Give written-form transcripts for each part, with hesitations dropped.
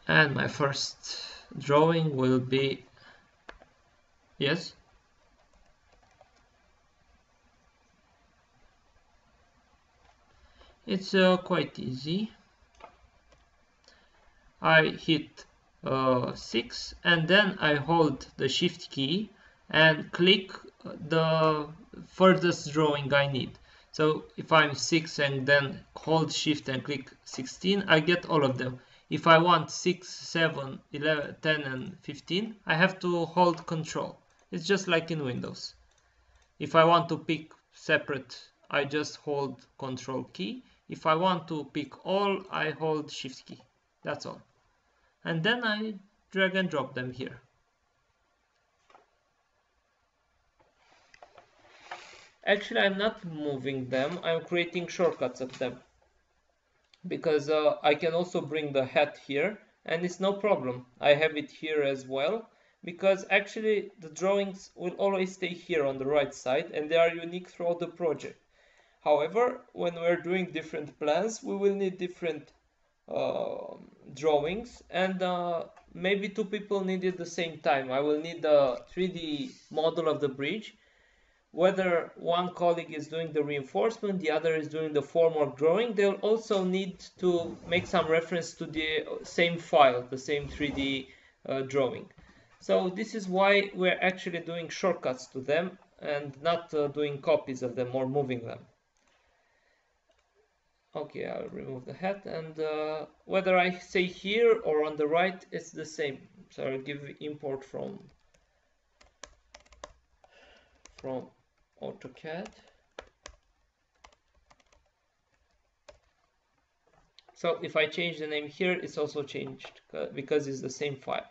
And my first drawing will be, yes, it's quite easy. I hit 6 and then I hold the shift key and click the furthest drawing I need. So if I'm 6 and then hold shift and click 16, I get all of them. If I want 6, 7, 11, 10 and 15, I have to hold control. It's just like in Windows. If I want to pick separate, I just hold control key. If I want to pick all, I hold shift key. That's all. And then I drag and drop them here. Actually, I'm not moving them, I'm creating shortcuts of them. Because I can also bring the hat here, and it's no problem. I have it here as well, because actually the drawings will always stay here on the right side, and they are unique throughout the project. However, when we're doing different plans, we will need different drawings, and maybe two people need it at the same time. I will need the 3D model of the bridge. Whether one colleague is doing the reinforcement, the other is doing the formwork drawing, they'll also need to make some reference to the same file, the same 3D drawing. So this is why we're actually doing shortcuts to them and not doing copies of them or moving them. Okay, I'll remove the hat, and whether I say here or on the right, it's the same. So I'll give import from AutoCAD. So if I change the name here, it's also changed because it's the same file.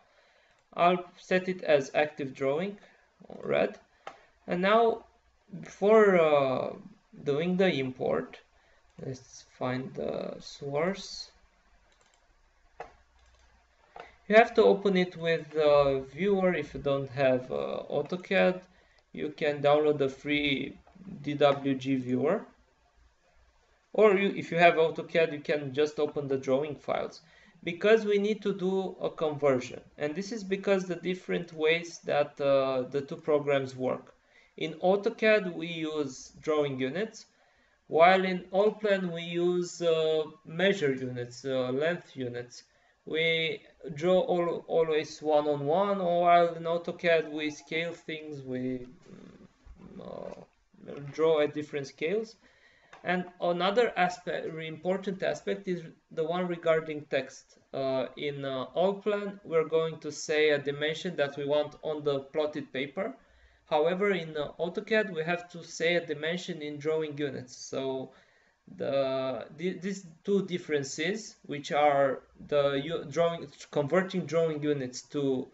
I'll set it as active drawing, red. And now, before doing the import, let's find the source. You have to open it with the viewer. If you don't have AutoCAD, you can download the free DWG viewer. Or if you have AutoCAD, you can just open the drawing files. Because we need to do a conversion. And this is because the different ways that the two programs work. In AutoCAD, we use drawing units, while in Allplan, we use measure units, length units. We draw always one-on-one, while in AutoCAD, we scale things, we draw at different scales. And another aspect, important aspect, is the one regarding text. In Allplan, we're going to say a dimension that we want on the plotted paper. However, in AutoCAD, we have to say a dimension in drawing units. So these two differences, which are the converting drawing units to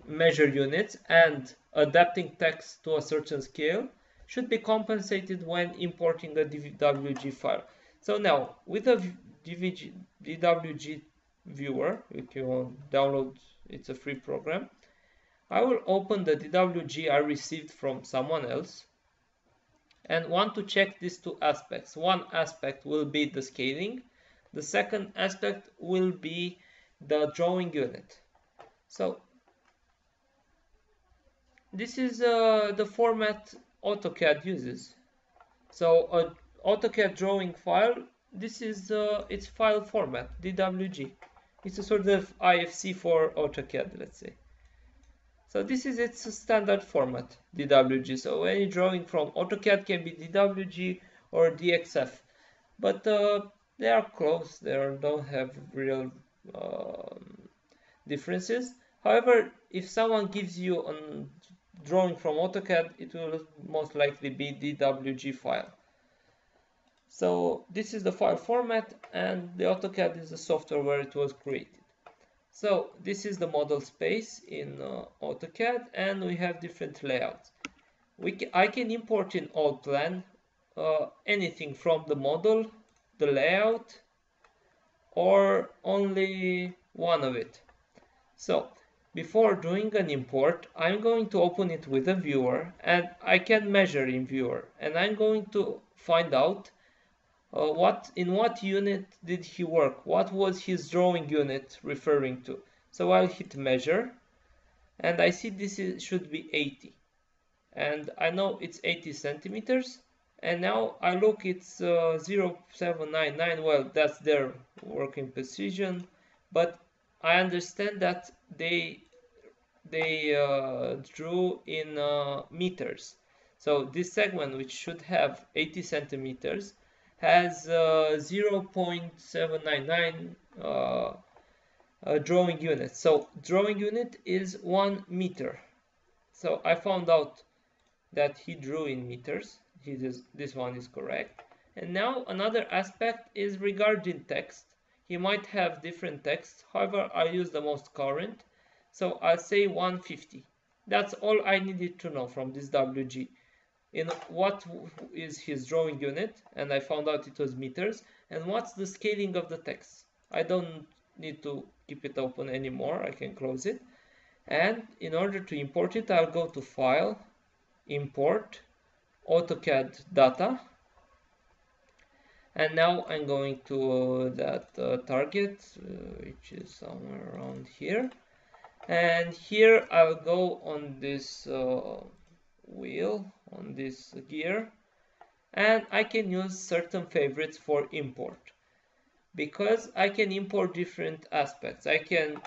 measure units and adapting text to a certain scale, should be compensated when importing a DWG file. So now, with a DWG viewer, if you want to download, it's a free program, I will open the DWG I received from someone else and want to check these two aspects. One aspect will be the scaling. The second aspect will be the drawing unit. So this is the format AutoCAD uses. So an AutoCAD drawing file, this is its file format, DWG. It's a sort of IFC for AutoCAD, let's say. So this is its standard format, DWG. So any drawing from AutoCAD can be DWG or DXF. But they are close, they don't have real differences. However, if someone gives you a drawing from AutoCAD, it will most likely be DWG file. So this is the file format, and the AutoCAD is the software where it was created. So this is the model space in AutoCAD, and we have different layouts. I can import in Allplan anything from the model, the layout, or only one of it. So before doing an import, I'm going to open it with a viewer, and I can measure in viewer, and I'm going to find out in what unit did he work? What was his drawing unit referring to? So I'll hit measure, and I see should be 80. And I know it's 80 centimeters. And now I look, it's 0.799. Well, that's their working precision. But I understand that they drew in meters. So this segment, which should have 80 centimeters, has 0.799 drawing unit. So drawing unit is 1 meter. So I found out that he drew in meters. This one is correct. And now another aspect is regarding text. He might have different text. However, I use the most current. So I'll say 150. That's all I needed to know from this WG. In what is his drawing unit, and I found out it was meters, and what's the scaling of the text. I don't need to keep it open anymore. I can close it. And in order to import it, I'll go to File, Import, AutoCAD Data. And now I'm going to that target, which is somewhere around here. And here I'll go on this wheel, on this gear, and I can use certain favorites for import, because I can import different aspects. I can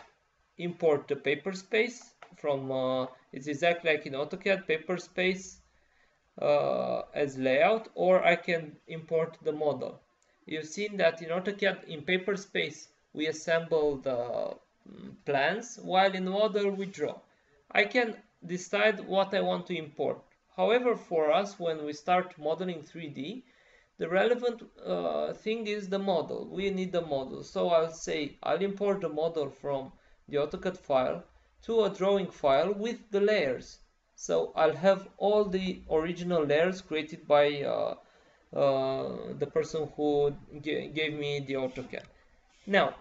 import the paper space from, it's exactly like in AutoCAD, paper space as layout, or I can import the model. You've seen that in AutoCAD, in paper space, we assemble the plans, while in model we draw. I can decide what I want to import. However, for us, when we start modeling 3D, the relevant thing is the model. We need the model. So I'll say I'll import the model from the AutoCAD file to a drawing file with the layers. So I'll have all the original layers created by the person who gave me the AutoCAD. Now,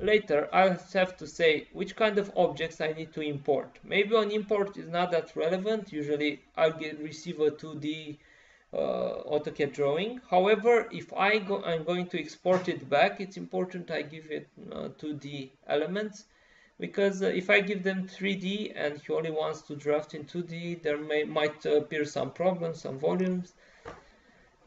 later I'll have to say which kind of objects I need to import. Maybe an import is not that relevant. Usually I'll receive a 2D AutoCAD drawing. However, if I'm going to export it back, it's important I give it 2D elements, because if I give them 3D and he only wants to draft in 2D, there might appear some problems, some volumes.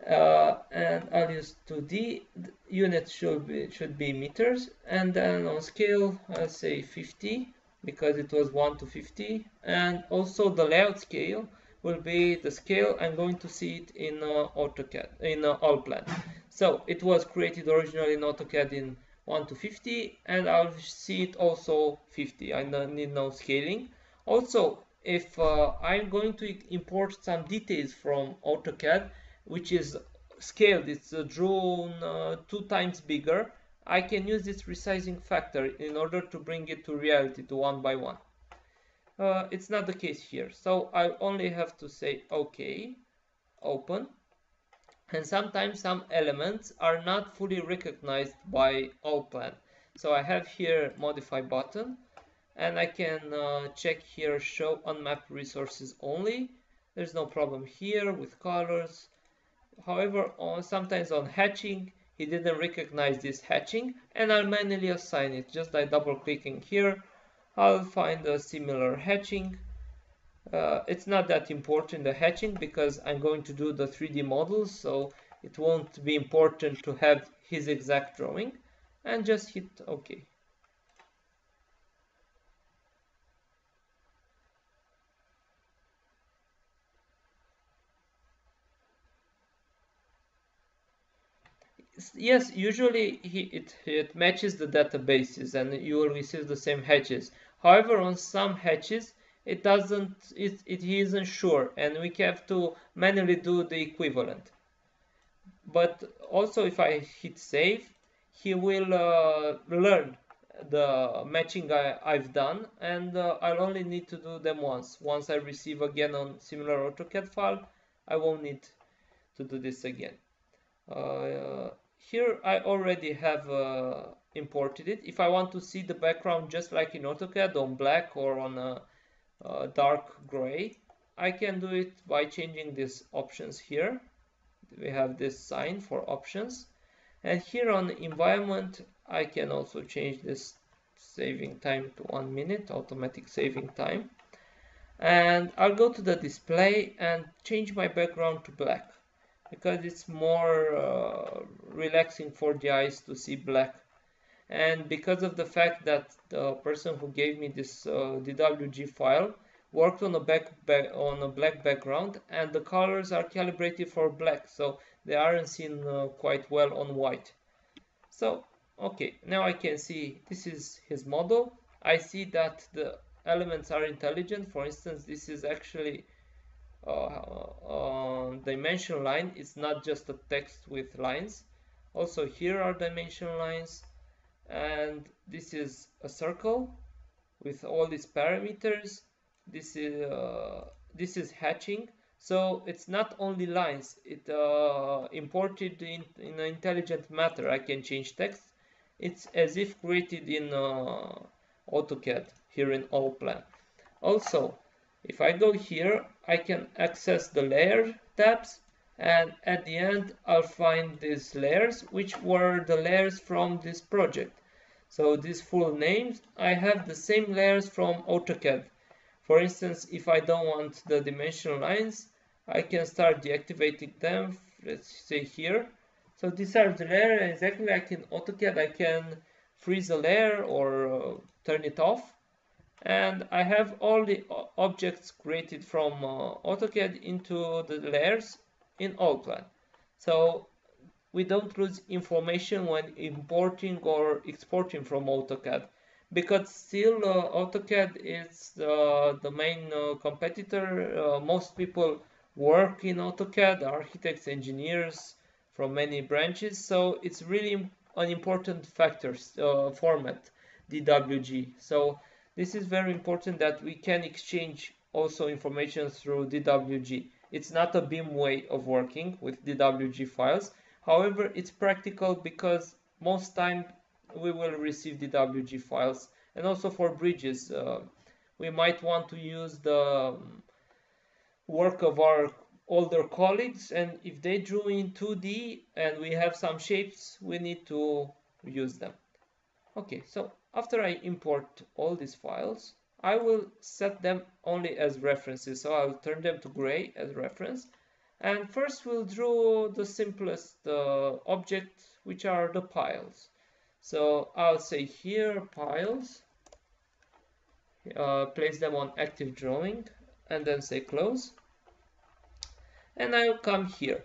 And I'll use 2D. Unit should be meters, and then on scale I'll say 50, because it was 1 to 50, and also the layout scale will be the scale I'm going to see it in AutoCAD, in Allplan. So it was created originally in AutoCAD in 1 to 50, and I'll see it also 50. I need no scaling. Also, if I'm going to import some details from AutoCAD, which is scaled, it's drawn 2 times bigger, I can use this resizing factor in order to bring it to reality, to 1 by 1. It's not the case here, so I only have to say OK, open, and sometimes some elements are not fully recognized by Allplan. So I have here modify button, and I can check here show unmapped resources only. There's no problem here with colors. However, sometimes on hatching, he didn't recognize this hatching, and I'll manually assign it just by double clicking here. I'll find a similar hatching. It's not that important, the hatching, because I'm going to do the 3D models, so it won't be important to have his exact drawing, and just hit OK. Yes, usually it matches the databases and you will receive the same hatches. However, on some hatches, it isn't sure, and we have to manually do the equivalent. But also, if I hit save, he will learn the matching I've done, and I'll only need to do them once. Once I receive again on similar AutoCAD file, I won't need to do this again. Here I already have imported it. If I want to see the background just like in AutoCAD on black or on a dark gray, I can do it by changing these options here. we have this sign for options. And here on environment, I can also change this saving time to 1 minute, automatic saving time. And I'll go to the display and change my background to black because it's more relaxing for the eyes to see black. And because of the fact that the person who gave me this DWG file worked on a black background, and the colors are calibrated for black, so they aren't seen quite well on white. So okay, now I can see this is his model. I see that the elements are intelligent. For instance, this is actually dimension line. It's not just a text with lines. Also here are dimension lines, and this is a circle with all these parameters. This is hatching, so it's not only lines. It imported in an intelligent matter. I can change text. It's as if created in AutoCAD here in Allplan. Also, if I go here, I can access the layer tabs, and at the end I'll find these layers, which were the layers from this project. So these full names, I have the same layers from AutoCAD. For instance, if I don't want the dimension lines, I can start deactivating them. Let's say here. So these are the layers exactly like in AutoCAD. I can freeze a layer or turn it off. And I have all the objects created from AutoCAD into the layers in Allplan. So we don't lose information when importing or exporting from AutoCAD, because still AutoCAD is the main competitor. Most people work in AutoCAD, architects, engineers from many branches, so it's really an important factor format, DWG. So this is very important that we can exchange also information through DWG. It's not a BIM way of working with DWG files. However, it's practical because most time we will receive DWG files, and also for bridges, we might want to use the work of our older colleagues, and if they drew in 2D and we have some shapes, we need to use them. Okay, so after I import all these files, I will set them only as references, so I'll turn them to gray as reference. And first we'll draw the simplest object, which are the piles. So I'll say here piles, place them on active drawing, and then say close. And I'll come here.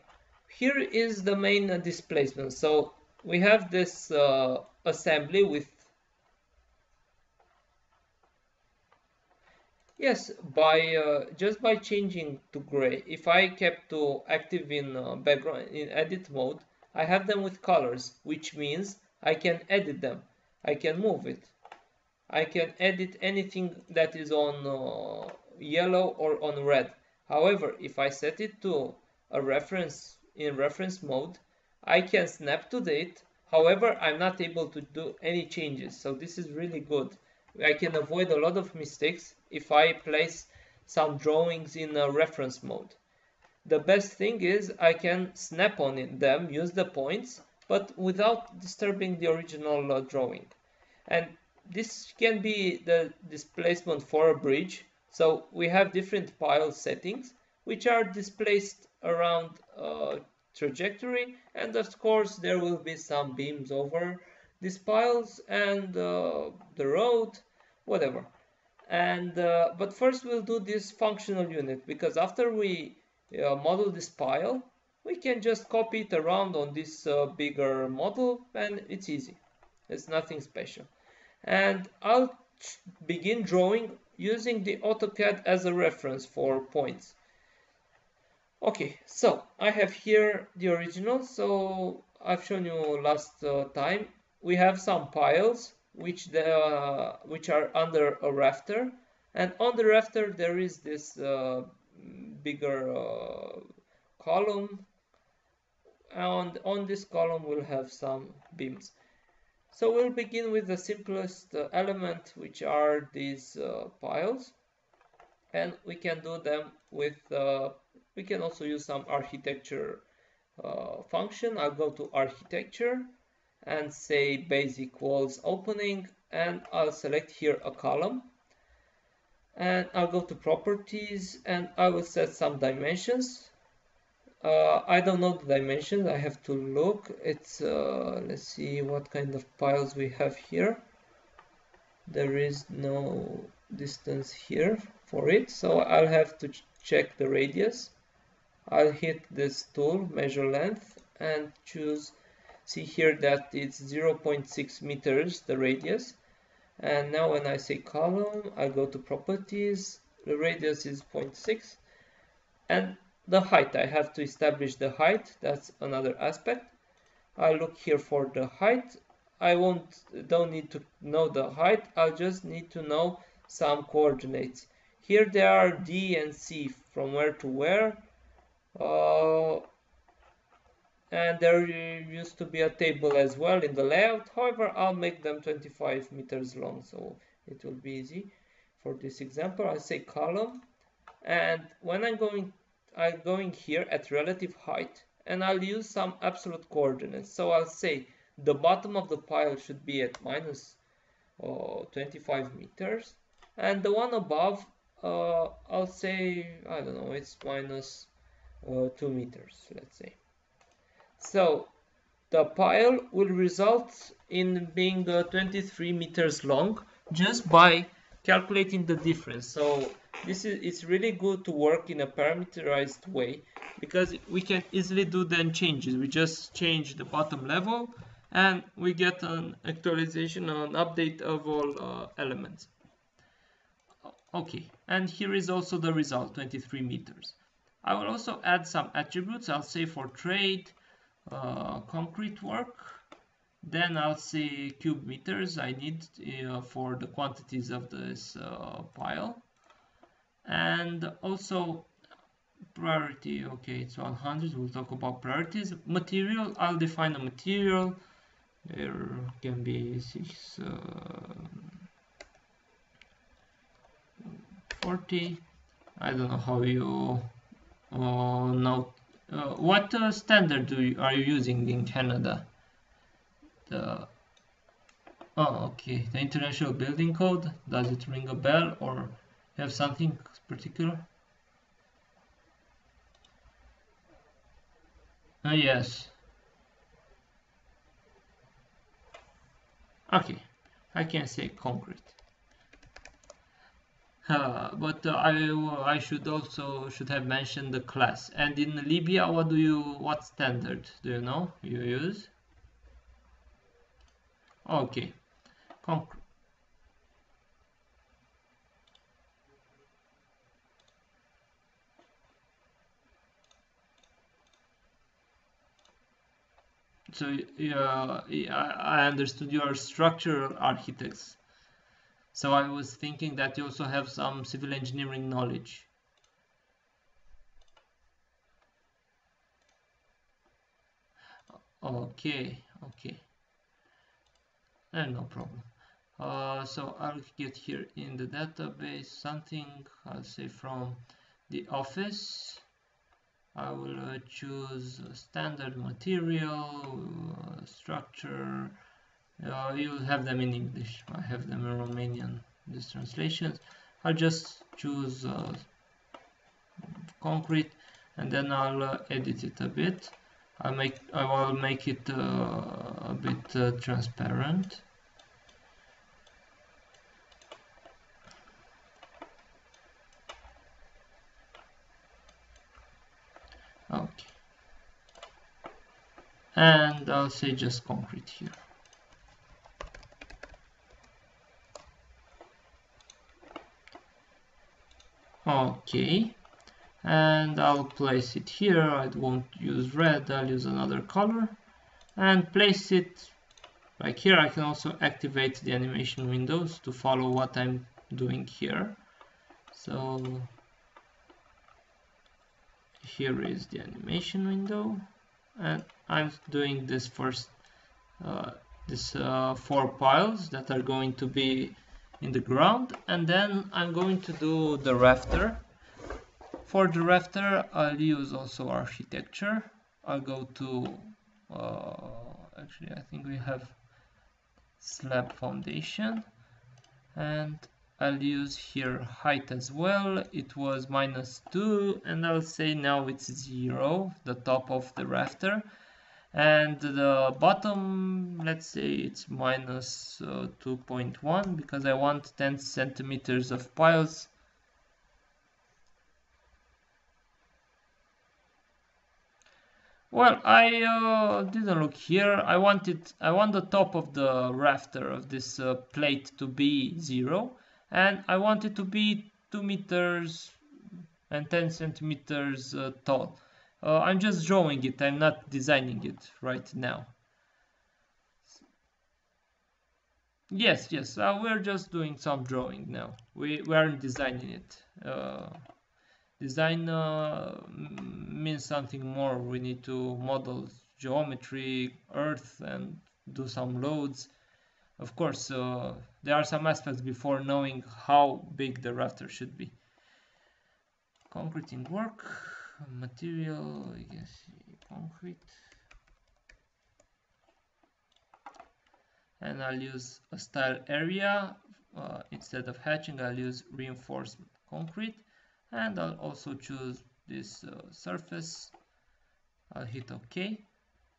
Here is the main displacement. So we have this assembly with, yes, by just by changing to gray. If I kept to active in background in edit mode, I have them with colors, which means I can edit them. I can move it. I can edit anything that is on yellow or on red. However, if I set it to a reference in reference mode, I can snap to date. However, I'm not able to do any changes. So this is really good. I can avoid a lot of mistakes if I place some drawings in a reference mode. The best thing is I can snap on them, use the points, but without disturbing the original drawing. And this can be the displacement for a bridge. So we have different pile settings, which are displaced around trajectory, and of course there will be some beams over these piles and the road, whatever. And but first we'll do this functional unit, because after we model this pile, we can just copy it around on this bigger model, and it's easy. It's nothing special. And I'll begin drawing using the AutoCAD as a reference for points. Okay, so I have here the original. So I've shown you last time. We have some piles which are under a rafter, and on the rafter there is this bigger column, and on this column we'll have some beams. So we'll begin with the simplest element, which are these piles, and we can do them with we can also use some architecture function, I'll go to architecture and say basic walls opening, and I'll select here a column, and I'll go to properties and I will set some dimensions. I don't know the dimensions, I have to look. It's let's see what kind of piles we have here. There is no distance here for it, so I'll have to check the radius. I'll hit this tool, measure length, and choose, see here that it's 0.6 meters, the radius. And now when I say column, I go to properties, the radius is 0.6, and the height, I have to establish the height, that's another aspect. I look here for the height. I don't need to know the height, I'll just need to know some coordinates. Here there are D and C, from where to where. And there used to be a table as well in the layout. However, I'll make them 25 meters long, so it will be easy. For this example, I say column, and when I'm going here at relative height, and I'll use some absolute coordinates. So I'll say the bottom of the pile should be at minus 25 meters, and the one above, I'll say, I don't know, it's minus 2 meters, let's say. So the pile will result in being 23 meters long just by calculating the difference. So it's really good to work in a parameterized way, because we can easily do then changes. We just change the bottom level and we get an actualization, an update of all elements. Okay, and here is also the result, 23 meters. I will also add some attributes. I'll say for trade, concrete work, then I'll say cube meters I need for the quantities of this pile, and also priority. Okay, it's 100. We'll talk about priorities. Material, I'll define a material. There can be 40. I don't know how you know. What standard are you using in Canada? Oh, okay. The International Building Code. Does it ring a bell, or have something particular? Yes. Okay, I can say concrete. But I should have mentioned the class. And in Libya, what standard do you know you use? Okay, concrete. So I understood you are structural architects. So I was thinking that you also have some civil engineering knowledge. Okay. No problem. So I'll get here in the database something. I'll say from the office. I will choose standard material, structure. You'll have them in English. I have them in Romanian, these translations. I'll just choose concrete, and then I'll edit it a bit. I will make it a bit transparent. Okay. And I'll say just concrete here. Okay, and I'll place it here. I won't use red, I'll use another color and place it like here. I can also activate the animation windows to follow what I'm doing here. So here is the animation window, and I'm doing this first, this 4 piles that are going to be in the ground, and then I'm going to do the rafter. For the rafter, I'll use also architecture. I'll go to, actually I think we have slab foundation, and I'll use here height as well. It was -2, and I'll say now it's 0, the top of the rafter. And the bottom, let's say it's -2.1, because I want 10 centimeters of piles. Well, I didn't look here. I want the top of the rafter of this plate to be 0, and I want it to be 2 meters and 10 centimeters tall. I'm just drawing it. I'm not designing it right now. Yes, we're just doing some drawing now. We aren't designing it. Design means something more. We need to model geometry, earth, and do some loads. Of course, there are some aspects before knowing how big the rafter should be. Concreting work, material, you can see concrete. And I'll use a style area. Instead of hatching, I'll use reinforced concrete. And I'll also choose this surface. I'll hit OK.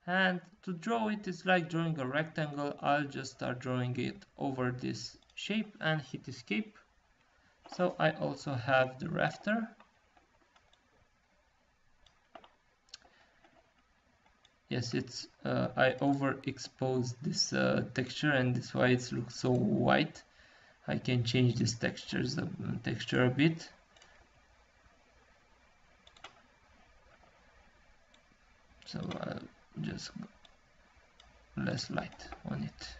And to draw it, it's like drawing a rectangle. I'll just start drawing it over this shape and hit escape. So I also have the rafter. Yes, it's I overexposed this texture, and that's why it looks so white. I can change this texture a bit. So I'll just less light on it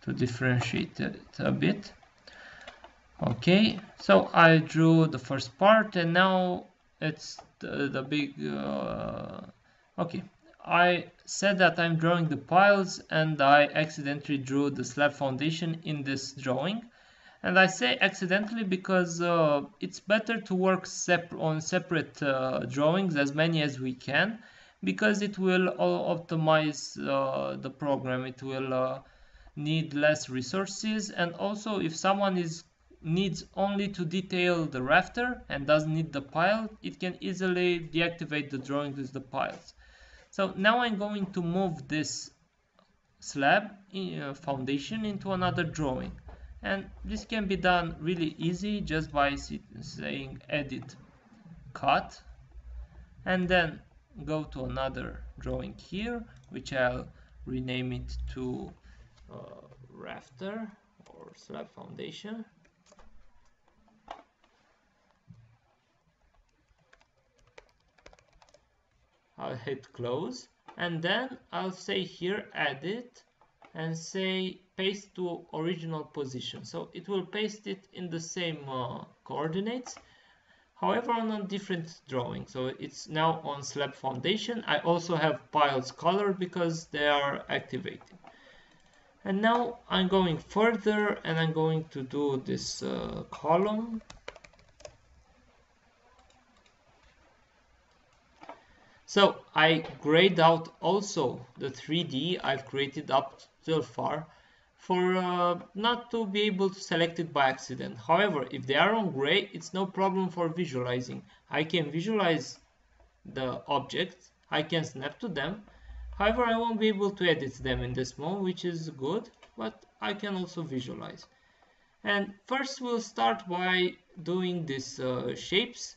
to differentiate it a bit. Okay, so I drew the first part, and now it's the big okay, I said that I'm drawing the piles, and I accidentally drew the slab foundation in this drawing. And I say accidentally because it's better to work on separate drawings, as many as we can, because it will optimize the program. It will need less resources, and also if someone needs only to detail the rafter and doesn't need the pile, it can easily deactivate the drawing with the piles. So now I'm going to move this slab foundation into another drawing, and this can be done really easy just by saying edit cut, and then go to another drawing here, which I'll rename it to rafter or slab foundation. I'll hit close, and then I'll say here edit and say paste to original position. So it will paste it in the same coordinates, however on a different drawing. So it's now on slab foundation. I also have piles colored because they are activating. And now I'm going further, and I'm going to do this column. So I grayed out also the 3D I've created up till far for not to be able to select it by accident. However, if they are on gray, it's no problem for visualizing. I can visualize the objects, I can snap to them. However, I won't be able to edit them in this mode, which is good, but I can also visualize. And first we'll start by doing these shapes.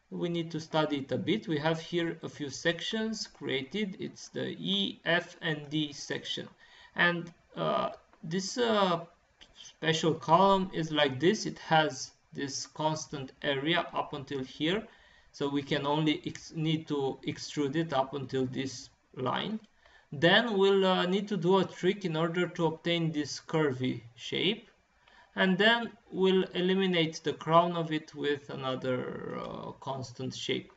We need to study it a bit. We have here a few sections created. It's the E, F, and D section. And this special column is like this. It has this constant area up until here. So we can only need to extrude it up until this line. Then we'll need to do a trick in order to obtain this curvy shape. And then we'll eliminate the crown of it with another constant shape.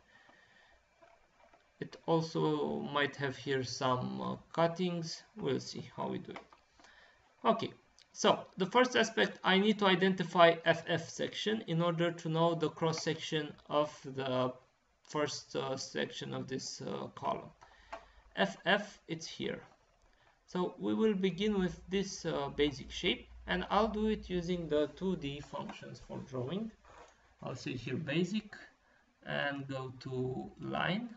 It also might have here some cuttings. We'll see how we do it. Okay, so the first aspect, I need to identify FF section in order to know the cross section of the first section of this column. FF, it's here. So we will begin with this basic shape, and I'll do it using the 2D functions for drawing. I'll say here basic and go to line,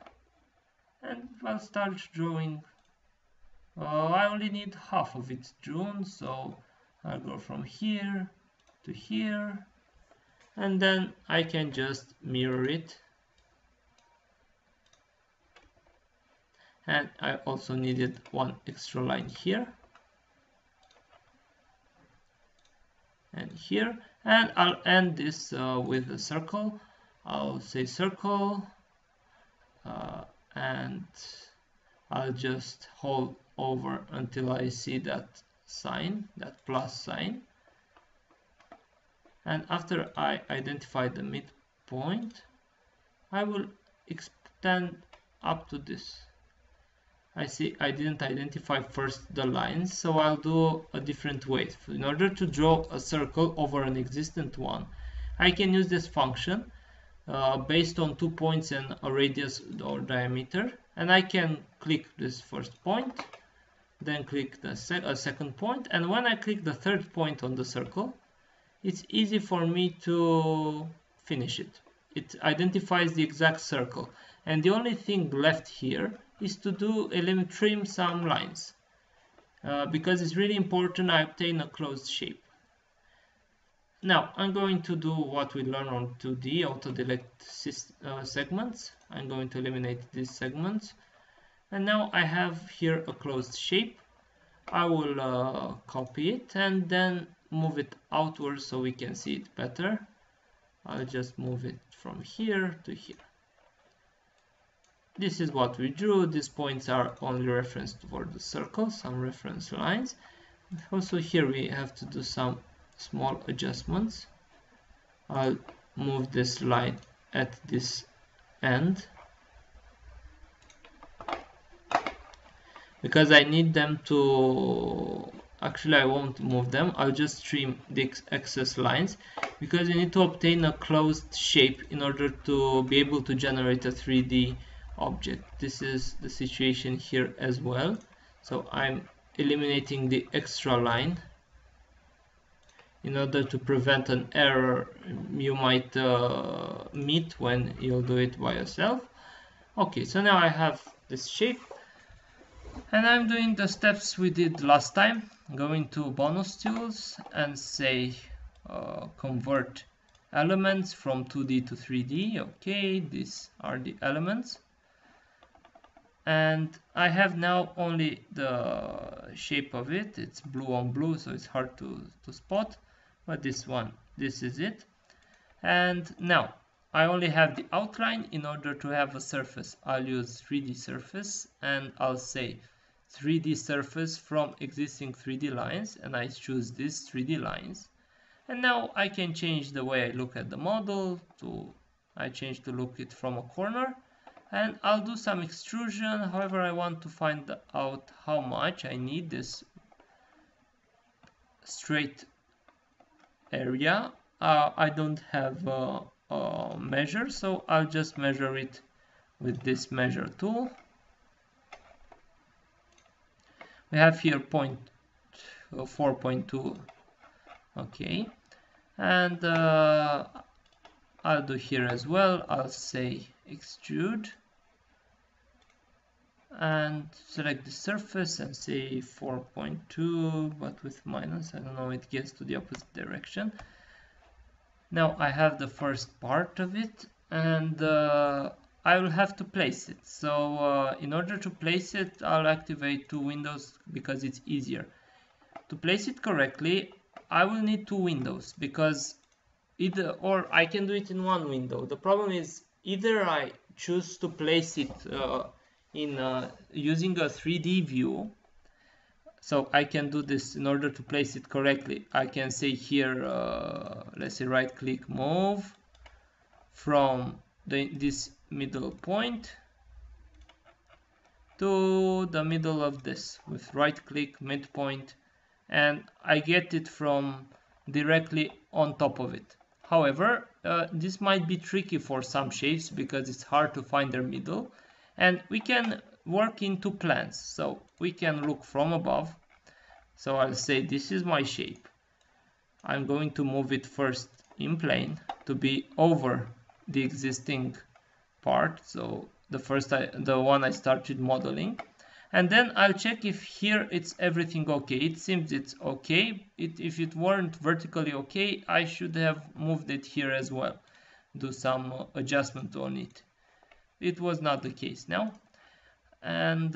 and I'll start drawing. I only need half of it drawn, so I'll go from here to here, and then I can just mirror it. And I also needed one extra line here and here, and I'll end this with a circle. I'll say circle, and I'll just hold over until I see that sign, that plus sign. And after I identify the midpoint, I will extend up to this. I see I didn't identify first the lines, so I'll do a different way. In order to draw a circle over an existent one, I can use this function based on 2 points and a radius or diameter, and I can click this first point, then click the second point, and when I click the third point on the circle, it's easy for me to finish it. It identifies the exact circle, and the only thing left here is to trim some lines, because it's really important I obtain a closed shape. Now I'm going to do what we learned on 2D, auto-delete segments. I'm going to eliminate these segments, and now I have here a closed shape. I will copy it and then move it outwards so we can see it better. I'll just move it from here to here. This is what we drew. These points are only referenced for the circle, some reference lines. Also here we have to do some small adjustments. I'll move this line at this end because I need them to, actually I won't move them, I'll just trim the excess lines, because you need to obtain a closed shape in order to be able to generate a 3D object. This is the situation here as well, so I'm eliminating the extra line in order to prevent an error you might meet when you'll do it by yourself. Okay, so now I have this shape, and I'm doing the steps we did last time. Going to bonus tools and say convert elements from 2D to 3D. Okay, these are the elements, and I have now only the shape of it. It's blue on blue, so it's hard to spot, but this is it. And now I only have the outline. In order to have a surface, I'll use 3D surface, and I'll say 3D surface from existing 3D lines, and I choose these 3D lines. And now I can change the way I look at the model I change to look it from a corner, and I'll do some extrusion. However, I want to find out how much I need this straight area. I don't have a measure, so I'll just measure it with this measure tool. We have here 4.2. Okay, and I'll do here as well. I'll say extrude and select the surface and say 4.2, but with minus. I don't know, it gets to the opposite direction. Now I have the first part of it, and I will have to place it. So in order to place it, I'll activate two windows because it's easier. To place it correctly, I will need two windows, because or I can do it in one window. The problem is either I choose to place it using a 3D view. So I can do this. In order to place it correctly, I can say here, let's say right click, move from this middle point to the middle of this with right click, midpoint, and I get it from directly on top of it. However, this might be tricky for some shapes because it's hard to find their middle, and we can work in two plans. So we can look from above. So I'll say this is my shape. I'm going to move it first in plane to be over the existing part, so the one I started modeling, and then I'll check if here it's everything okay. It seems it's okay. If it weren't vertically okay, I should have moved it here as well, do some adjustment on it. It was not the case now, and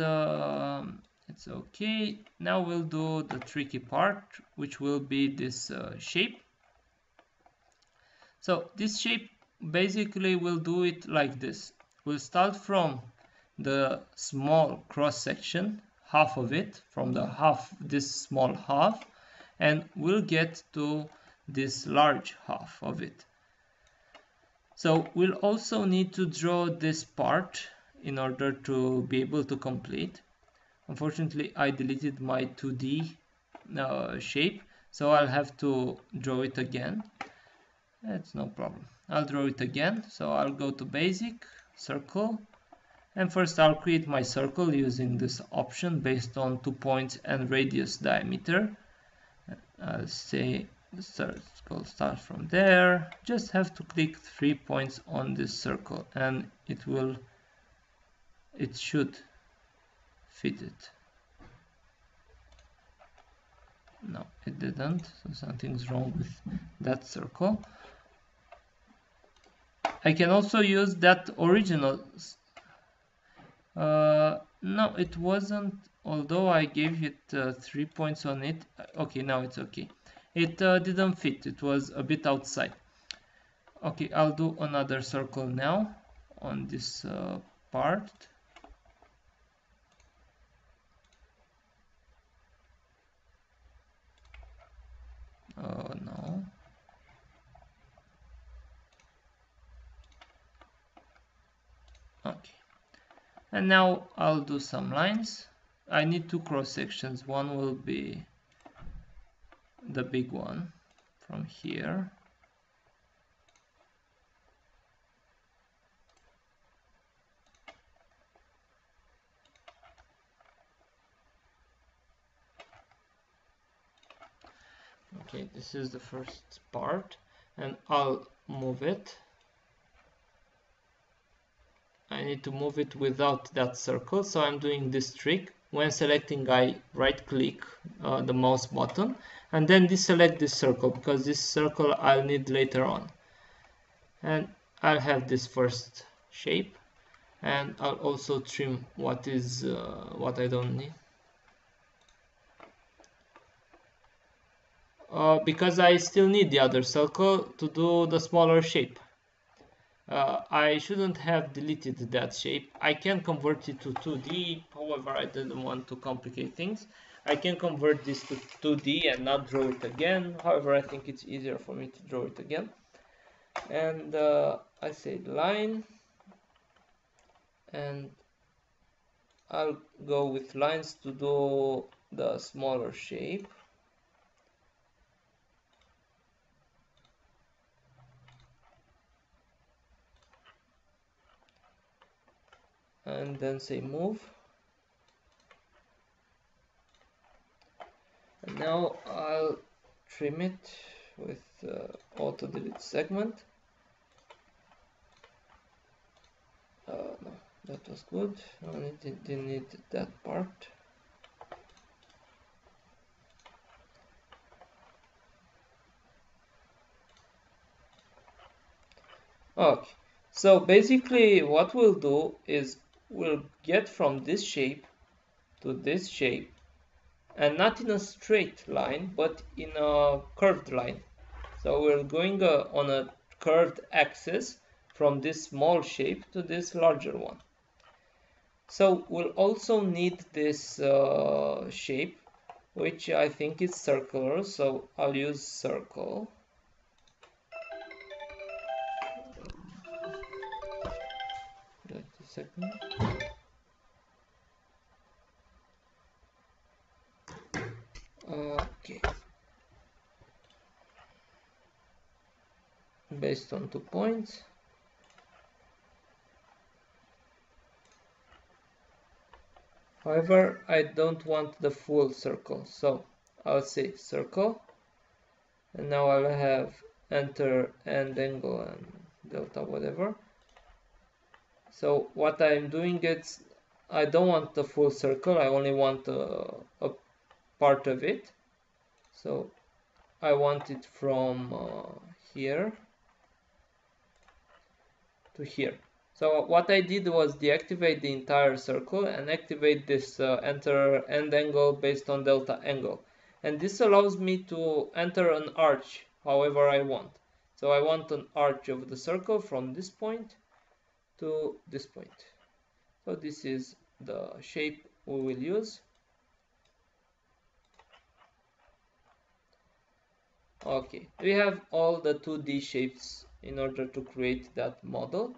it's okay. Now we'll do the tricky part, which will be this shape. So this shape basically will do it like this. We'll start from the small cross section, half of it, from the half, this small half, and we'll get to this large half of it. So we'll also need to draw this part in order to be able to complete. Unfortunately, I deleted my 2D shape, so I'll have to draw it again. That's no problem. I'll draw it again. So I'll go to basic, circle, and first I'll create my circle using this option based on 2 points and radius diameter. I'll say the circle starts from there. Just have to click 3 points on this circle and it should fit it. No, it didn't, so something's wrong with that circle. I can also use that original. No, it wasn't, although I gave it 3 points on it. Okay, now it's okay. It didn't fit, it was a bit outside. Okay, I'll do another circle now on this part. No. Okay. And now I'll do some lines. I need two cross sections. One will be the big one from here. Okay, this is the first part, and I'll move it. I need to move it without that circle, so I'm doing this trick. When selecting, I right click the mouse button and then deselect this circle, because this circle I'll need later on. And I'll have this first shape, and I'll also trim what I don't need. Because I still need the other circle to do the smaller shape. I shouldn't have deleted that shape. I can convert it to 2D, however I didn't want to complicate things. I can convert this to 2D and not draw it again. However, I think it's easier for me to draw it again. And I say line, and I'll go with lines to do the smaller shape. And then say move. And now I'll trim it with auto delete segment. No, that was good. I didn't need that part. Okay, so basically what we'll do is we'll get from this shape to this shape, and not in a straight line, but in a curved line. So we're going on a curved axis from this small shape to this larger one. So we'll also need this shape, which I think is circular, so I'll use circle. Wait a second. Okay. based on 2 points. However, I don't want the full circle, so I'll say circle, and now I'll have enter and angle and delta whatever. So what I'm doing is I don't want the full circle, I only want a part of it. So I want it from here to here. So what I did was deactivate the entire circle and activate this enter end angle based on delta angle. And this allows me to enter an arch however I want. So I want an arch of the circle from this point to this point. So this is the shape we will use. Okay, we have all the 2D shapes in order to create that model.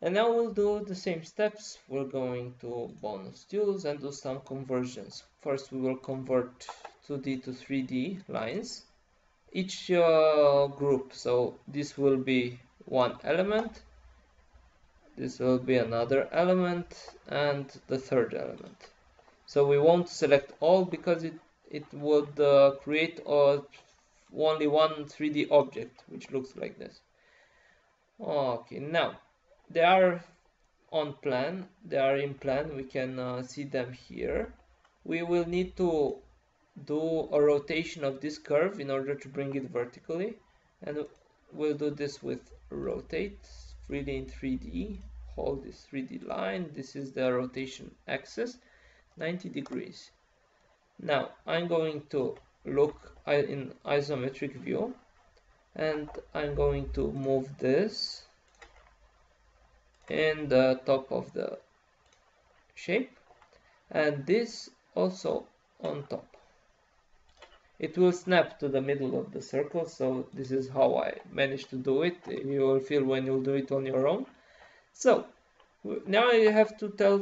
And now we'll do the same steps. We're going to bonus tools and do some conversions. First, we will convert 2D to 3D lines. Each group, so this will be one element, this will be another element, and the third element. So we won't select all because it would create only one 3D object, which looks like this. Okay, now they are on plan, they are in plan, we can see them here. We will need to do a rotation of this curve in order to bring it vertically, and we'll do this with rotate freely in 3D. Hold this 3D line, this is the rotation axis, 90 degrees. Now I'm going to look in isometric view, and I'm going to move this in the top of the shape, and this also on top. It will snap to the middle of the circle, so this is how I managed to do it. You will feel when you'll do it on your own. So now you have to tell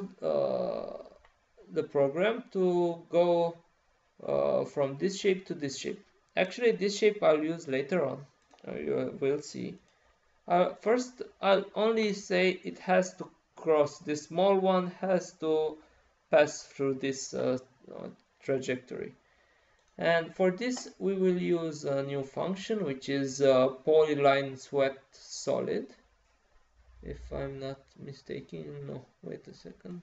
the program to go from this shape to this shape. Actually, this shape I'll use later on. You will see. First, I'll only say it has to cross. This small one has to pass through this trajectory. And for this, we will use a new function, which is polyline swept solid. If I'm not mistaken, no, wait a second.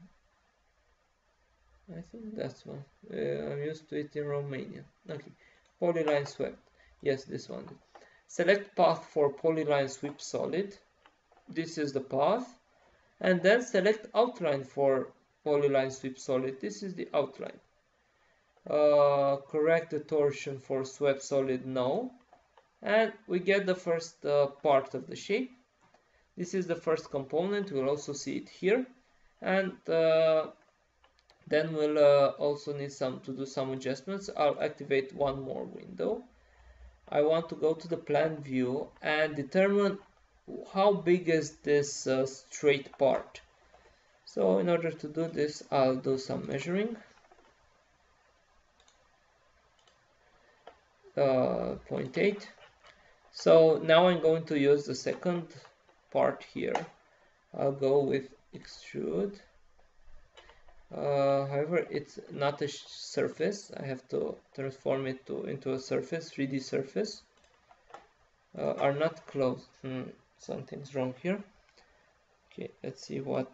I think that's one. I'm used to it in Romania. Okay, polyline swept. Yes, this one. Select path for polyline sweep solid. This is the path. And then select outline for polyline sweep solid. This is the outline. Correct the torsion for swept solid, no. And we get the first part of the shape. This is the first component. We'll also see it here. And then we'll also need to do some adjustments. I'll activate one more window. I want to go to the plan view and determine how big is this straight part. So in order to do this, I'll do some measuring. 0.8. So now I'm going to use the second part here. I'll go with extrude. However, it's not a surface. I have to transform it into a surface, 3D surface. Are not closed. Something's wrong here. Okay, let's see what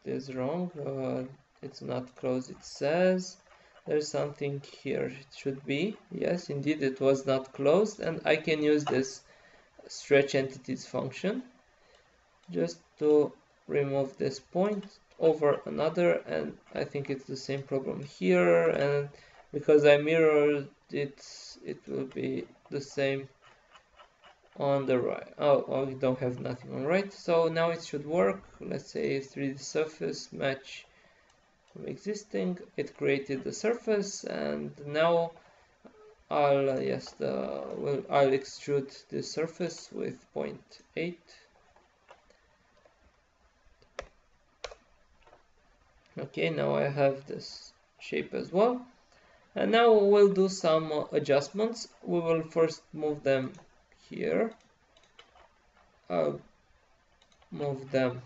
is wrong. It's not closed, it says. There's something here. It should be. Yes, indeed, it was not closed, and I can use this stretch entities function just to remove this point over another, and I think it's the same problem here, and because I mirrored it, it will be the same on the right. Oh, we don't have nothing on right, so now it should work. Let's say 3D surface match existing. It created the surface, and now I'll I'll extrude this surface with 0.8. Okay, now I have this shape as well, and now we'll do some adjustments. We will first move them here I'll move them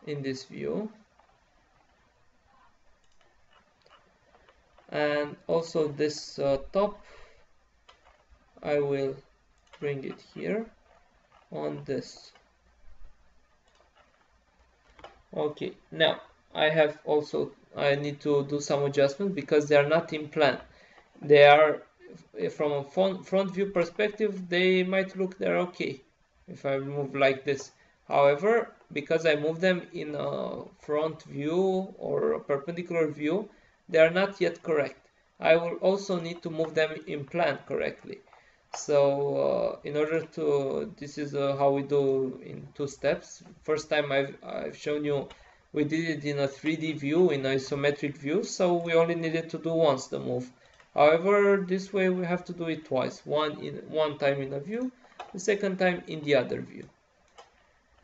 in this view, and also this top I will bring it here on this. Okay, now I need to do some adjustment because they are not in plan. They are, from a front view perspective, they might look they're okay if I move like this. However, because I move them in a front view or a perpendicular view, they are not yet correct. I will also need to move them in plan correctly. So in order to, this is how we do in 2 steps. First time I've shown you, we did it in a 3D view, in isometric view, so we only needed to do once the move. However, this way we have to do it twice, one time in a view, the second time in the other view.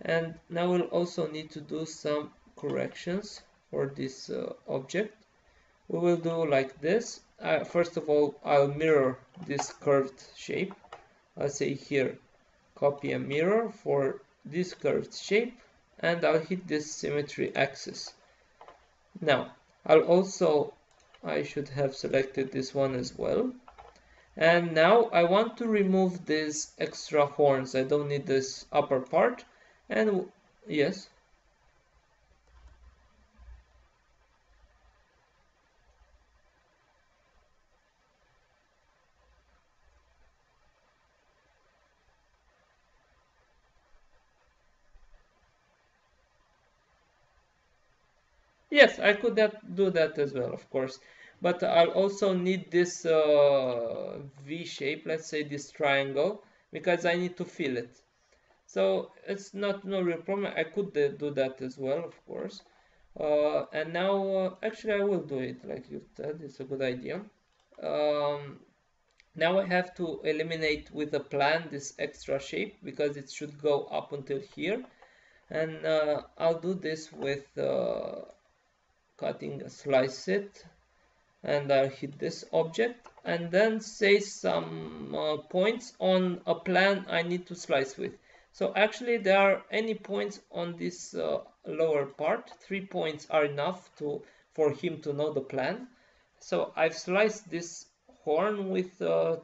And now we'll also need to do some corrections for this object. We will do like this. First of all, I'll mirror this curved shape. I'll say here, copy and mirror for this curved shape, and I'll hit this symmetry axis. Now, I should have selected this one as well. And now I want to remove these extra horns. I don't need this upper part. And yes. Yes, I could do that as well, of course. But I'll also need this V shape, let's say this triangle, because I need to fill it. So it's no real problem. I could do that as well, of course. And now, actually, I will do it like you said. It's a good idea. Now I have to eliminate with a plan this extra shape because it should go up until here. And I'll do this with cutting, slice it, and I'll hit this object and then say some points on a plan I need to slice with. So actually there are any points on this lower part. 3 points are enough for him to know the plan. So I've sliced this horn with a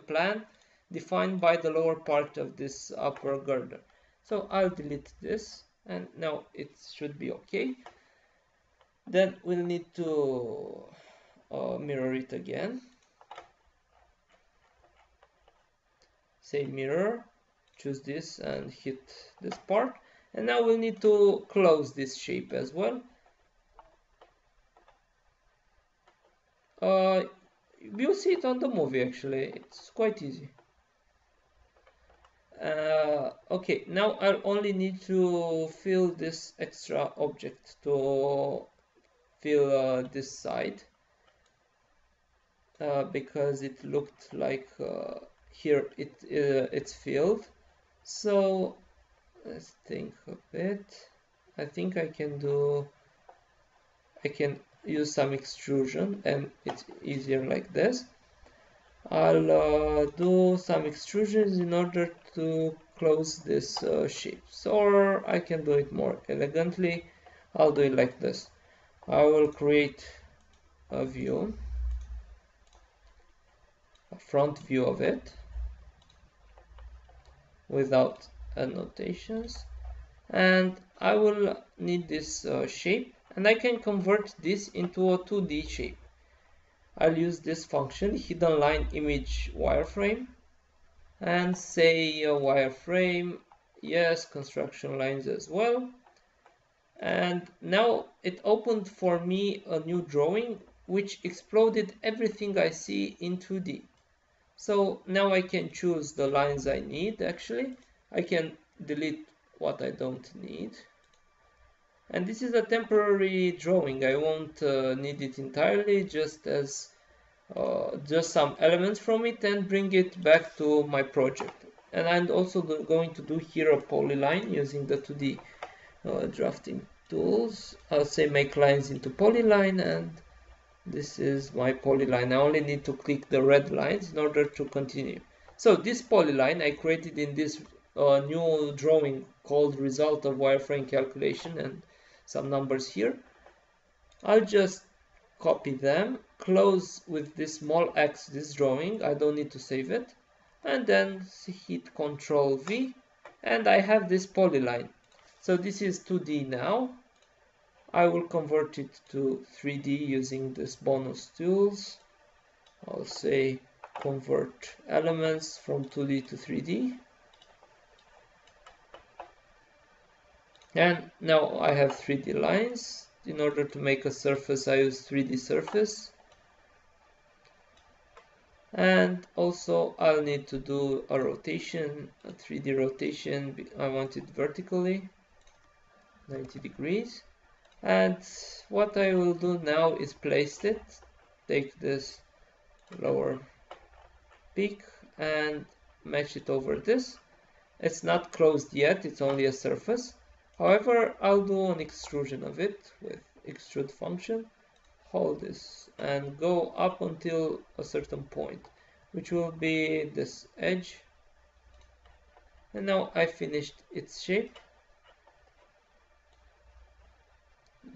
plan defined by the lower part of this upper girder. So I'll delete this, and now it should be okay. Then we'll need to mirror it again. Say mirror, choose this and hit this part. And now we'll need to close this shape as well. You'll see it on the movie actually, it's quite easy. Okay, now I'll only need to fill this extra object to fill this side because it looked like here it's filled. So let's think a bit. I think I can use some extrusion and it's easier like this. I'll do some extrusions in order to close this shape, or I can do it more elegantly. I'll do it like this. I will create a view, a front view of it without annotations, and I will need this shape, and I can convert this into a 2D shape. I'll use this function, hidden line image wireframe, and say wireframe, yes, construction lines as well. And now it opened for me a new drawing which exploded everything I see in 2D. So now I can choose the lines I need. Actually, I can delete what I don't need. And this is a temporary drawing. I won't need it entirely, just some elements from it, and bring it back to my project. And I'm also going to do here a polyline using the 2D drafting tools. I'll say make lines into polyline, and this is my polyline. I only need to click the red lines in order to continue. So this polyline I created in this a new drawing called result of wireframe calculation and some numbers here. I'll just copy them, close with this small x this drawing, I don't need to save it, and then hit Ctrl V, and I have this polyline. So this is 2D now. I will convert it to 3D using this bonus tools. I'll say convert elements from 2D to 3D. And now I have 3D lines. In order to make a surface, I use 3D surface. And also I'll need to do a rotation, a 3D rotation. I want it vertically, 90 degrees. And what I will do now is place it, take this lower peak and match it over this. It's not closed yet, it's only a surface. However, I'll do an extrusion of it with extrude function. Hold this and go up until a certain point, which will be this edge. And now I finished its shape.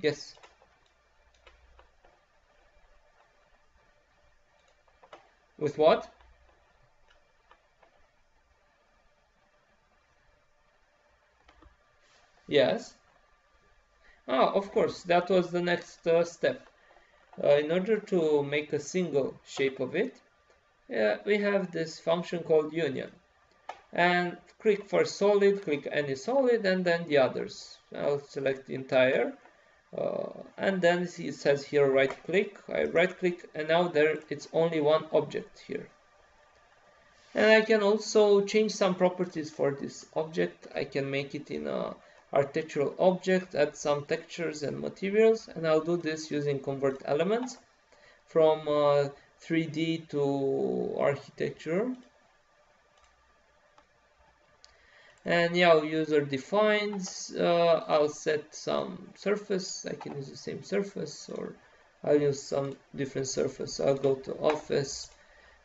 Yes. With what? Yes. Of course, that was the next step. In order to make a single shape of it, we have this function called union. And click for solid, click any solid, and then the others. I'll select the entire. And then it says here right click. I right click, and now there it's only one object here. And I can also change some properties for this object. I can make it in a architectural object, add some textures and materials, and I'll do this using convert elements from 3D to architecture. And yeah, user defines, I'll set some surface. I can use the same surface, or I'll use some different surface. I'll go to office,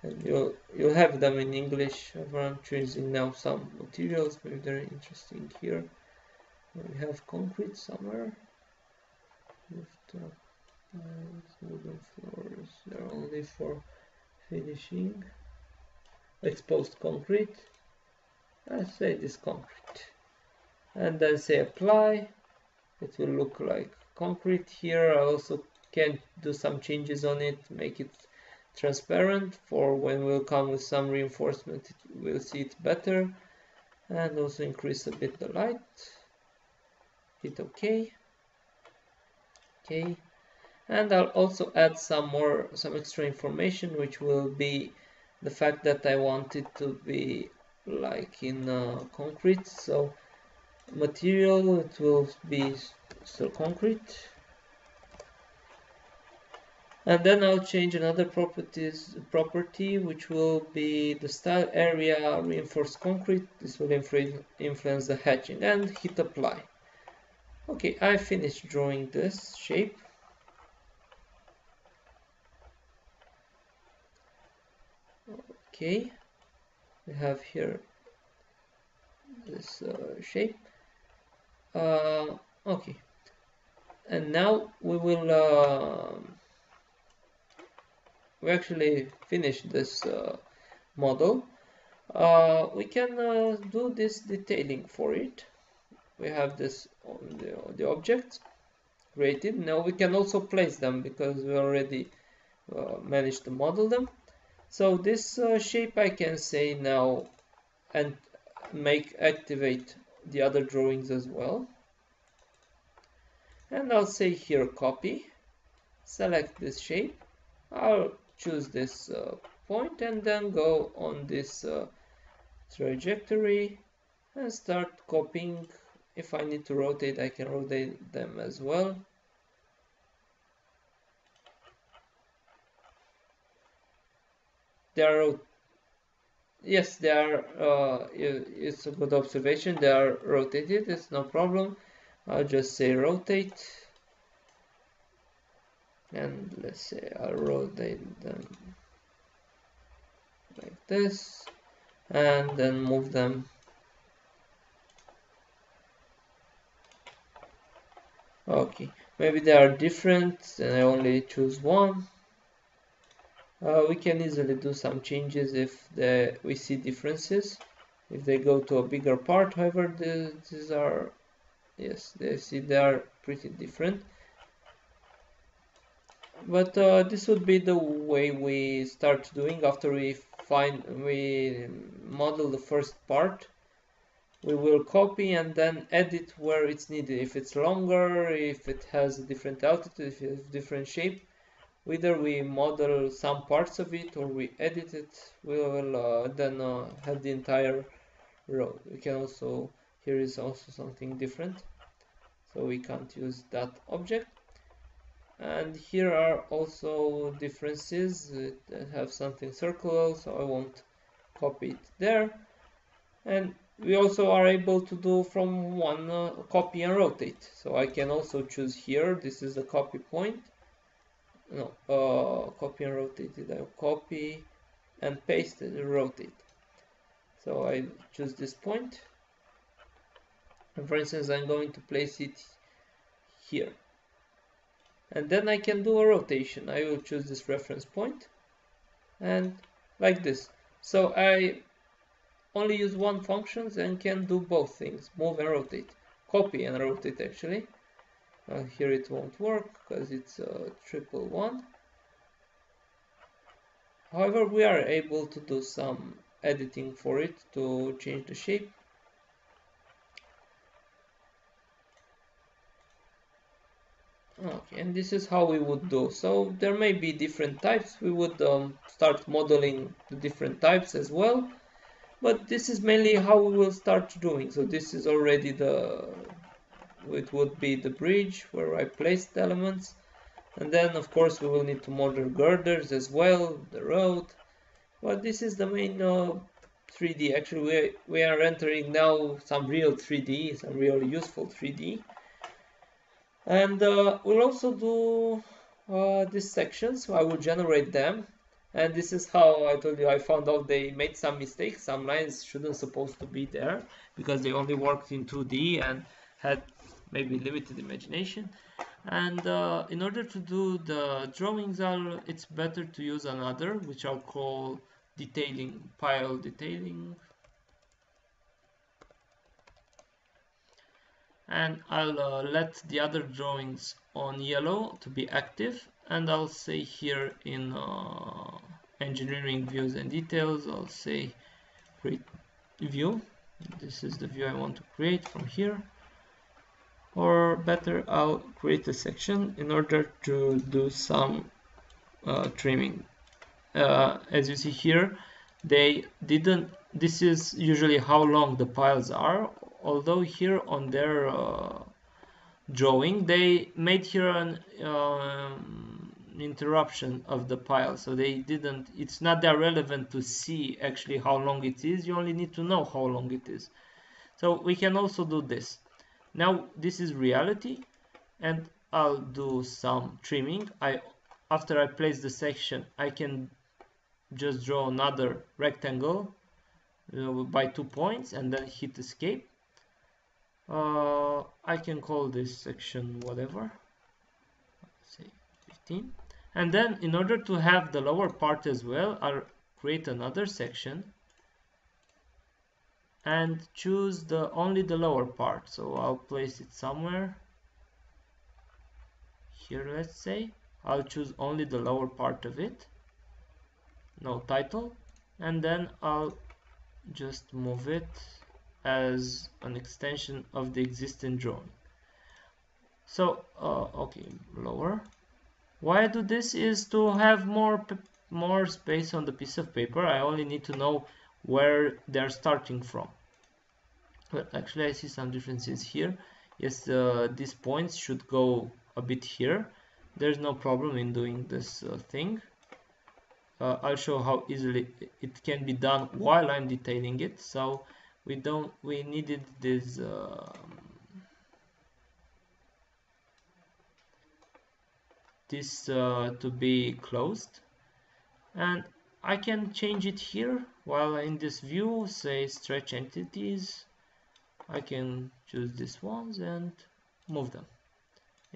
and you'll have them in English. I'm choosing now some materials, maybe they're interesting here. We have concrete somewhere. Rooftop tiles, wooden floors. They're only for finishing. Exposed concrete. I say this concrete, and then say apply. It will look like concrete here. I also can do some changes on it, make it transparent for when we'll come with some reinforcement, we'll see it better, and also increase a bit the light. Hit OK. Okay, and I'll also add some extra information, which will be the fact that I want it to be like in concrete. So material, it will be still concrete, and then I'll change another property, which will be the style area reinforced concrete. This will influence the hatching, and hit apply. Okay, I finished drawing this shape. Okay, we have here this shape. Okay, and now we will we actually finish this model. We can do this detailing for it. We have this on the objects created. Now we can also place them because we already managed to model them. So this shape I can say now and activate the other drawings as well. And I'll say here copy, select this shape. I'll choose this point and then go on this trajectory and start copying. If I need to rotate, I can rotate them as well. They are, yes, they are, it's a good observation, they are rotated, it's no problem. I'll just say rotate, and let's say I'll rotate them like this, and then move them Okay, maybe they are different and I only choose one. We can easily do some changes if we see differences. If they go to a bigger part, however, these are, yes, they are pretty different. But this would be the way we start doing after we model the first part. We will copy and then edit where it's needed. If it's longer, if it has a different altitude, if it has different shape, whether we model some parts of it or we edit it, we will then have the entire row. We can also, here is also something different, so we can't use that object. And here are also differences that have something circular, so I won't copy it there. And we also are able to do from one copy and rotate. So I can also choose here, this is the copy point. No, copy and rotate it. I copy and paste it, rotate. So I choose this point. And for instance, I'm going to place it here. And then I can do a rotation. I will choose this reference point and like this. So I only use one function and can do both things, move and rotate. Copy and rotate actually. Here it won't work because it's a 111. However, we are able to do some editing for it to change the shape. Okay, and this is how we would do. So there may be different types. We would start modeling the different types as well. But this is mainly how we will start doing. So this is already it would be the bridge where I placed the elements. And then of course we will need to model girders as well, the road. But this is the main 3D. Actually, we are entering now some real 3D, some really useful 3D. And we'll also do these sections, so I will generate them. And this is how I told you I found out they made some mistakes. Some lines shouldn't supposed to be there because they only worked in 2D and had maybe limited imagination. And in order to do the drawings, it's better to use another, which I'll call detailing, pile detailing. And I'll let the other drawings on yellow to be active, and I'll say here in engineering views and details, I'll say create view. This is the view I want to create from here, or better, I'll create a section in order to do some trimming. As you see here, they didn't, this is usually how long the piles are, although here on their drawing they made here an interruption of the pile, so they didn't, it's not that relevant to see actually how long it is, you only need to know how long it is. So we can also do this. Now this is reality, and I'll do some trimming. After I place the section, I can just draw another rectangle by 2 points and then hit escape. I can call this section whatever, say 15. And then in order to have the lower part as well, I'll create another section and choose only the lower part. So I'll place it somewhere here, let's say. I'll choose only the lower part of it, no title, and then I'll just move it as an extension of the existing drawing. So okay, lower. Why I do this is to have more space on the piece of paper. I only need to know where they're starting from. But actually I see some differences here. Yes, these points should go a bit here. There's no problem in doing this thing. I'll show how easily it can be done while I'm detailing it. So we needed this to be closed, and I can change it here while in this view, say stretch entities. I can choose these ones and move them.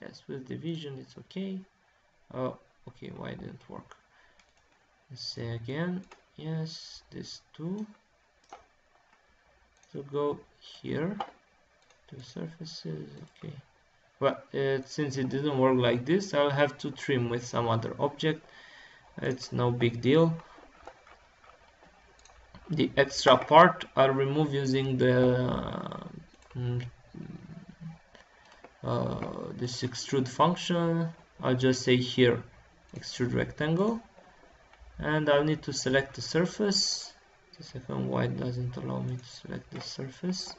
Yes, with division it's okay. Oh, okay, why didn't work? Let's say again, yes, this two to go here to surfaces. Okay, well, since it didn't work like this, I'll have to trim with some other object. It's no big deal. The extra part I'll remove using the this extrude function. I'll just say here extrude rectangle, and I'll need to select the surface. The second, why it doesn't allow me to select the surface?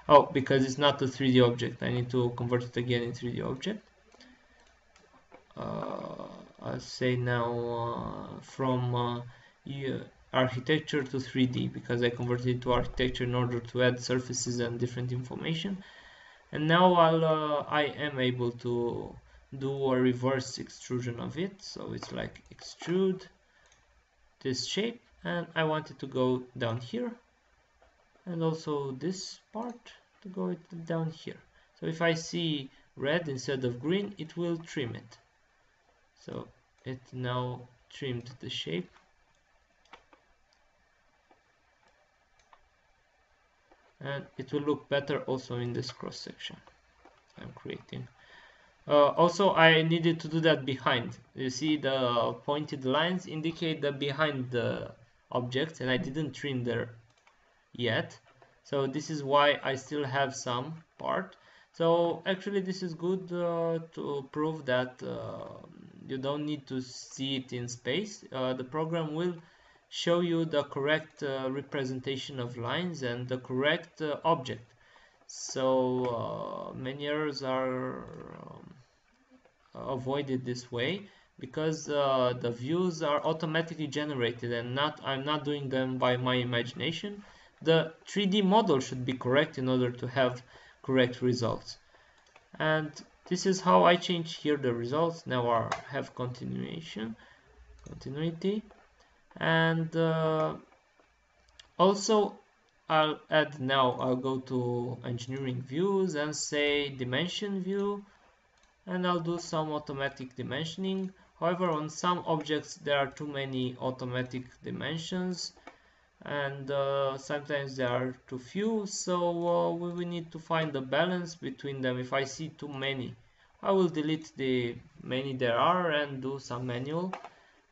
Oh, because it's not a 3D object. I need to convert it again in 3D object. I'll say now from architecture to 3D, because I converted it to architecture in order to add surfaces and different information. And now I am able to do a reverse extrusion of it. So it's like extrude this shape, and I want it to go down here, and also this part to go down here. So if I see red instead of green, it will trim it. So it now trimmed the shape. And it will look better also in this cross section I'm creating. Also, I needed to do that behind. You see the pointed lines indicate the behind the object, and I didn't trim there yet. So this is why I still have some part. So actually this is good to prove that you don't need to see it in space. The program will show you the correct representation of lines and the correct object. So many errors are avoided this way, because the views are automatically generated and I'm not doing them by my imagination. The 3D model should be correct in order to have correct results. And this is how I change here the results. Now I have continuity. And also I'll go to engineering views and say dimension view, and I'll do some automatic dimensioning. However, on some objects there are too many automatic dimensions, and sometimes there are too few, so we will need to find the balance between them. If I see too many, I will delete the many there are and do some manual.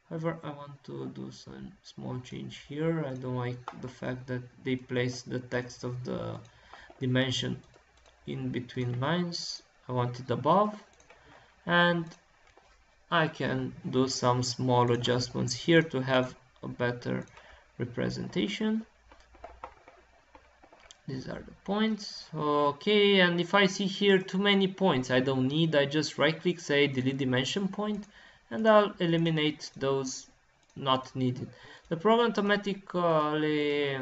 However, I want to do some small change here. I don't like the fact that they place the text of the dimension in between lines. I want it above, and I can do some small adjustments here to have a better representation. These are the points. Okay, and if I see here too many points I don't need, I just right click, say delete dimension point, and I'll eliminate those not needed. The program automatically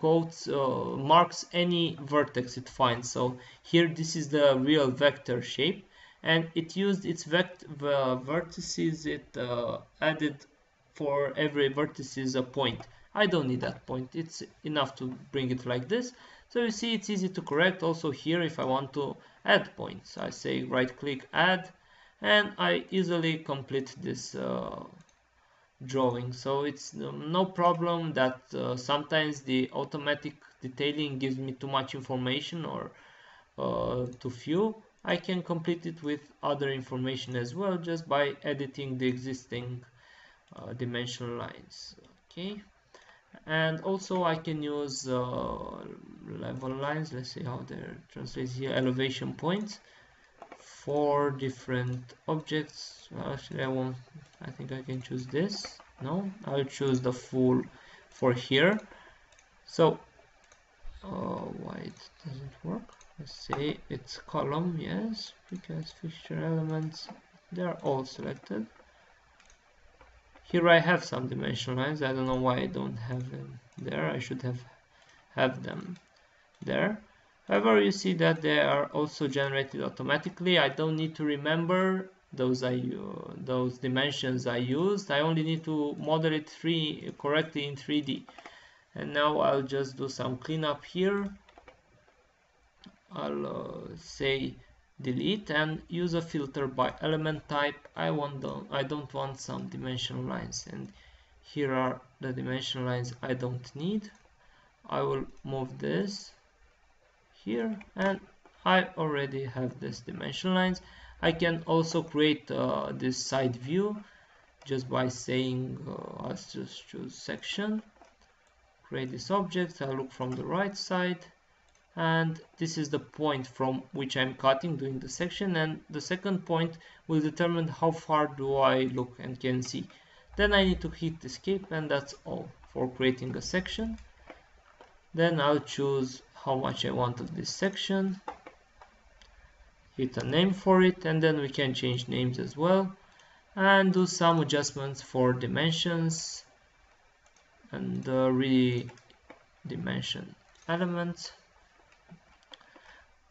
marks any vertex it finds. So here this is the real vector shape, and it used its vertices it added for every vertices a point. I don't need that point, it's enough to bring it like this. So you see it's easy to correct. Also here, if I want to add points, I say right click, add, and I easily complete this drawing. So it's no problem that sometimes the automatic detailing gives me too much information or too few. I can complete it with other information as well, just by editing the existing dimension lines. Okay, and also I can use level lines. Let's see how they're translated here. Elevation points for different objects. Actually, I think I can choose this. No, I'll choose the full for here. So why it doesn't work? Let's say it's column, yes, because fixture elements, they're all selected. Here I have some dimension lines. I don't know why I don't have them there. I should have them there. However, you see that they are also generated automatically. I don't need to remember those dimensions I used. I only need to model it correctly in 3D. And now I'll just do some cleanup here. I'll say delete and use a filter by element type. I don't want some dimensional lines, and here are the dimensional lines I don't need. I will move this here, and I already have this dimension lines. I can also create this side view just by saying let's just choose section, create this object. I'll look from the right side, and this is the point from which I'm cutting doing the section, and the second point will determine how far do I look and can see. Then I need to hit escape, and that's all for creating a section. Then I'll choose how much I want of this section, hit a name for it, and then we can change names as well and do some adjustments for dimensions and redimension elements.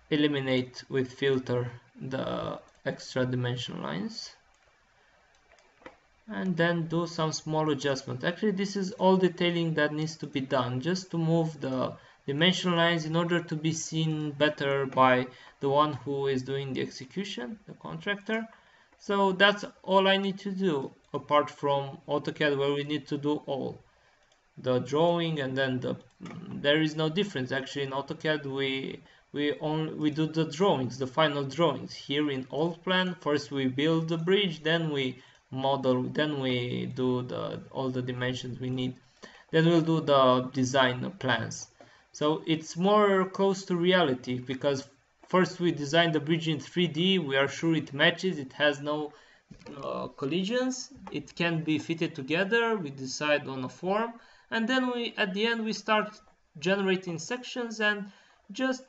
Eliminate with filter the extra dimension lines, and then do some small adjustment. Actually, this is all detailing that needs to be done just to move the dimension lines in order to be seen better by the one who is doing the execution, the contractor. So that's all I need to do, apart from AutoCAD where we need to do all the drawing, and then there is no difference. Actually, in AutoCAD we do the drawings, the final drawings. Here in Allplan, first we build the bridge, then we model, then we do all the dimensions we need, then we'll do the design plans. So it's more close to reality, because first we design the bridge in 3D, we are sure it matches, it has no collisions, it can be fitted together, we decide on a form, and then at the end we start generating sections, and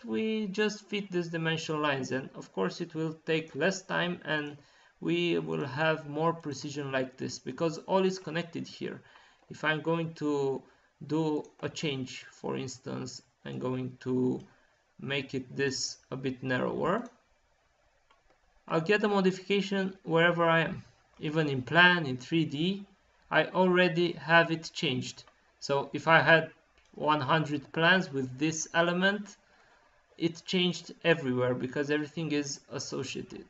we just fit these dimensional lines, and of course it will take less time and we will have more precision like this, because all is connected here. If I'm going to do a change, for instance, I'm going to make it this a bit narrower, I'll get a modification wherever I am. Even in plan, in 3D, I already have it changed. So if I had 100 plans with this element, it changed everywhere because everything is associated.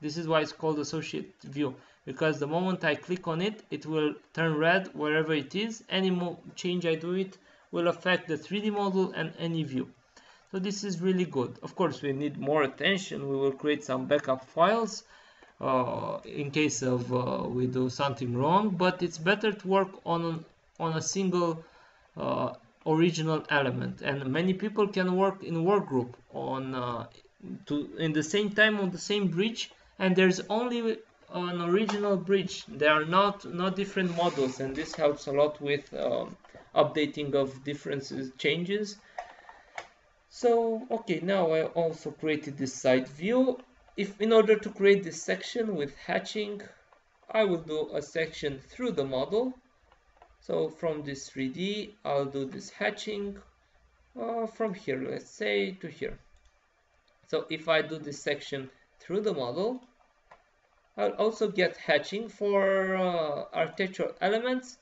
This is why it's called associate view, because the moment I click on it, it will turn red wherever it is. Any change I do it will affect the 3D model and any view. So this is really good. Of course, we need more attention. We will create some backup files in case of we do something wrong, but it's better to work on a single original element, and many people can work in work group in the same time on the same bridge, and there's only an original bridge. There are not different models, and this helps a lot with updating of differences, changes. So okay, now I also created this side view. In order to create this section with hatching, I will do a section through the model. So from this 3D, I'll do this hatching from here, let's say, to here. So if I do this section through the model, I'll also get hatching for architectural elements.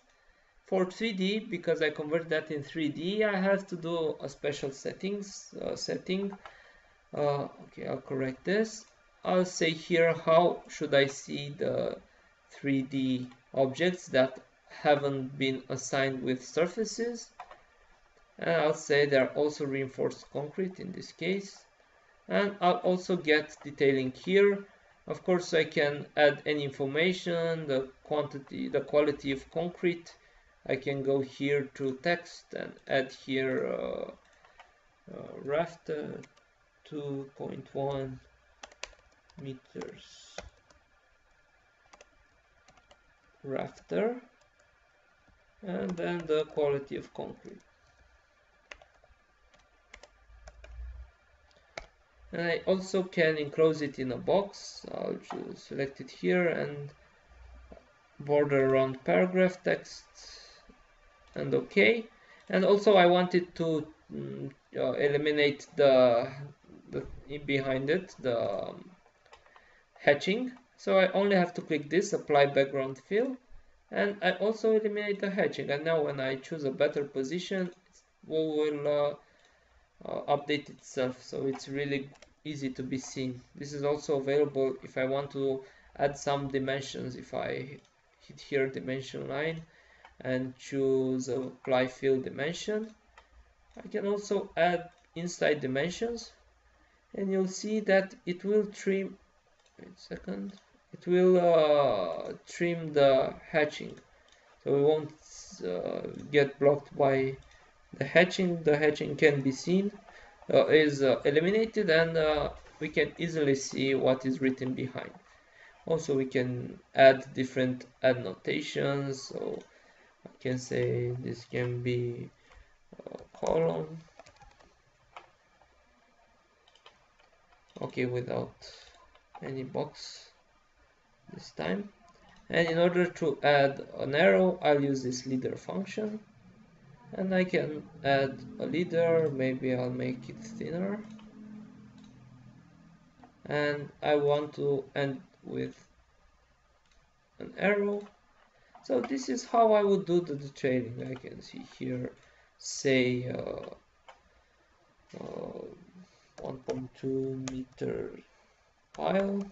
For 3D, because I convert that in 3D, I have to do a special setting. Okay, I'll correct this. I'll say here how should I see the 3D objects that haven't been assigned with surfaces, and I'll say they're also reinforced concrete in this case, and I'll also get detailing here. Of course, I can add any information, the quantity, the quality of concrete. I can go here to text and add here rafter 2.1 meters rafter, and then the quality of concrete. And I also can enclose it in a box. I'll just select it here and border around paragraph text and OK. And also I wanted to eliminate the behind it, the hatching. So I only have to click this, apply background fill, and I also eliminate the hatching. And now when I choose a better position, we will update itself, so it's really easy to be seen. This is also available if I want to add some dimensions. If I hit here dimension line and choose apply fill dimension, I can also add inside dimensions, and you'll see that it will trim, wait a second, it will trim the hatching, so we won't get blocked by the hatching. The hatching can be seen, is eliminated, and we can easily see what is written behind. Also, we can add different annotations, so I can say this can be column, okay, without any box this time. And in order to add an arrow, I'll use this leader function, and I can add a leader. Maybe I'll make it thinner, and I want to end with an arrow. So this is how I would do the detailing. I can see here, say 1.2 meter pile.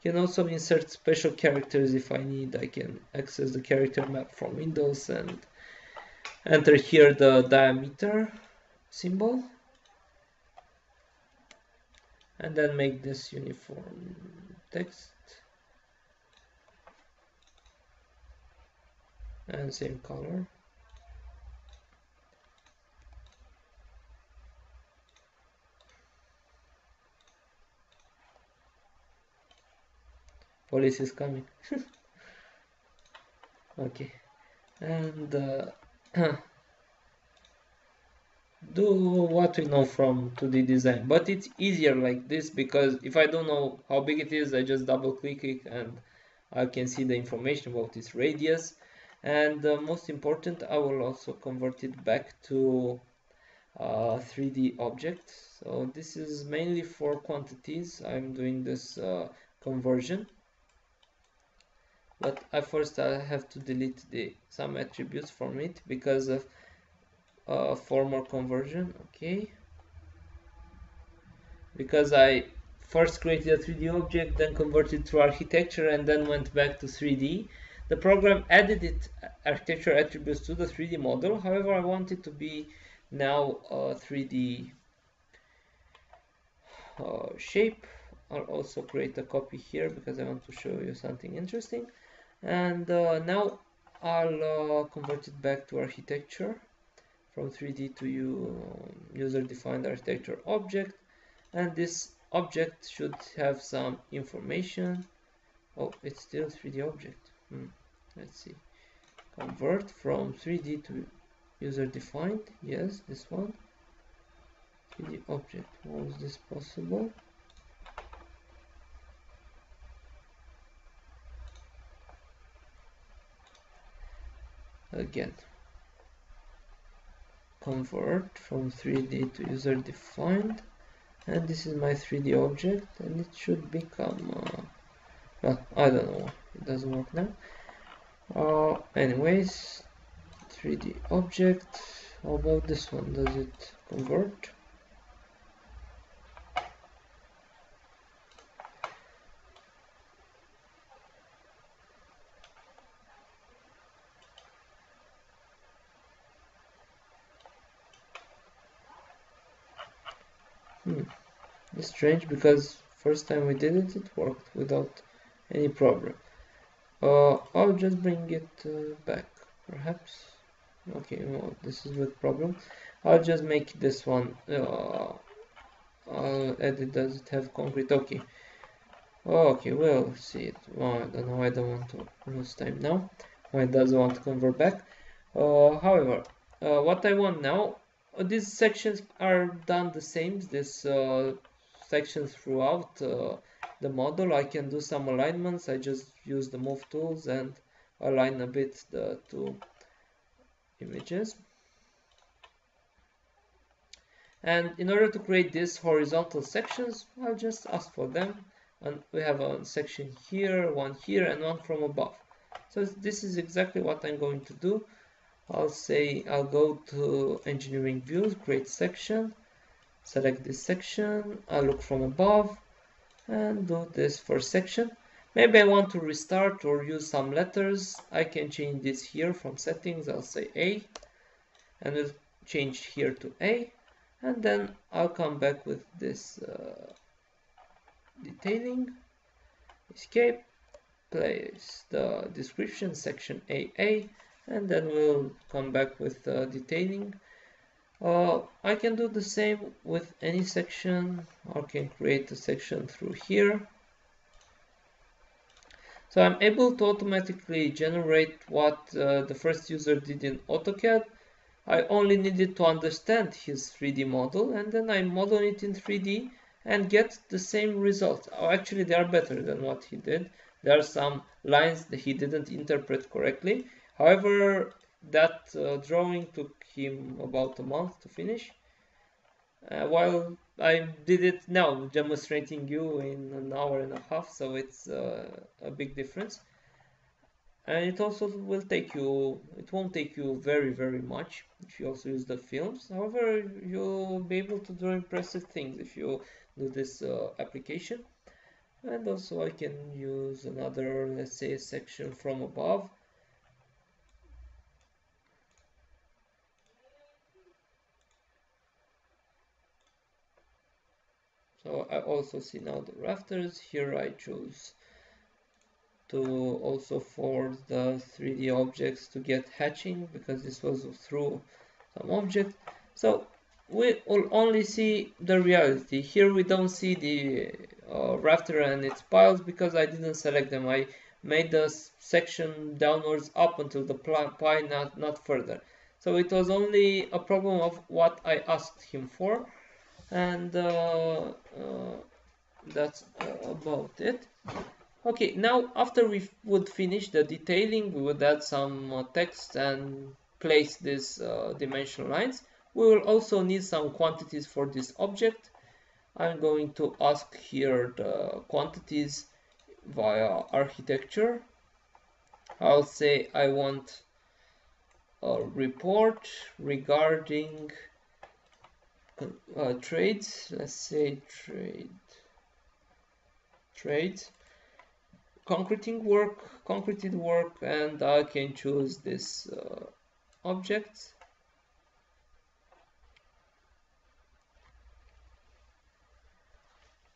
Can also insert special characters if I need. I can access the character map from Windows and enter here the diameter symbol, and then make this uniform text and same color. Police is coming. Okay, and do what we know from 2D design, but it's easier like this, because if I don't know how big it is, I just double click it and I can see the information about its radius. And most important, I will also convert it back to 3D object. So this is mainly for quantities. I'm doing this conversion, but first I have to delete some attributes from it because of former conversion. Okay, because I first created a 3D object, then converted to architecture, and then went back to 3D. The program added architecture attributes to the 3D model. However, I want it to be now a 3D shape. I'll also create a copy here because I want to show you something interesting. And now I'll convert it back to architecture from 3D to user-defined architecture object, and this object should have some information. Oh, it's still 3D object. Let's see. Convert from 3D to user-defined. Yes, this one. 3D object. How is this possible? Again. Convert from 3D to user-defined, and this is my 3D object, and it should become well, I don't know, it doesn't work now. Anyways, 3D object. How about this one? Does it convert? It's strange, because first time we did it, it worked without any problem. I'll just bring it back, perhaps. Okay, no, this is with problem. I'll just make this one. I'll edit. Does it have concrete? Okay. Okay, we'll see it. Oh, I don't know. I don't want to lose time now. Why it doesn't want to convert back? However, what I want now, these sections are done the same. This sections throughout the model. I can do some alignments. I just use the move tools and align a bit the two images. And in order to create these horizontal sections, I'll just ask for them. And we have a section here, one here, and one from above. So this is exactly what I'm going to do. I'll go to engineering views, create section, select this section, I'll look from above and do this first section. Maybe I want to restart or use some letters. I can change this here from settings. I'll say A and we'll change here to A, and then I'll come back with this detailing, escape, place the description section AA, and then we'll come back with detailing. I can do the same with any section. I can create a section through here. So I'm able to automatically generate what the first user did in AutoCAD. I only needed to understand his 3D model, and then I model it in 3D and get the same results. Oh, actually, they are better than what he did. There are some lines that he didn't interpret correctly. However, that drawing took him about a month to finish, while I did it now, demonstrating you in an hour and a half, so it's a big difference. And it also will take you, it won't take you very much if you also use the films. However, you'll be able to do impressive things if you do this application. And also I can use another, let's say, a section from above. So I also see now the rafters. Here I choose to also forward the 3D objects to get hatching, because this was through some object. So we will only see the reality. Here we don't see the rafter and its piles because I didn't select them. I made the section downwards up until the pile, not further. So it was only a problem of what I asked him for, and that's about it. Okay, now after we would finish the detailing, we would add some text and place these dimensional lines. We will also need some quantities for this object. I'm going to ask here the quantities via architecture. I'll say I want a report regarding trades. Let's say trades. Concreting work, and I can choose this object.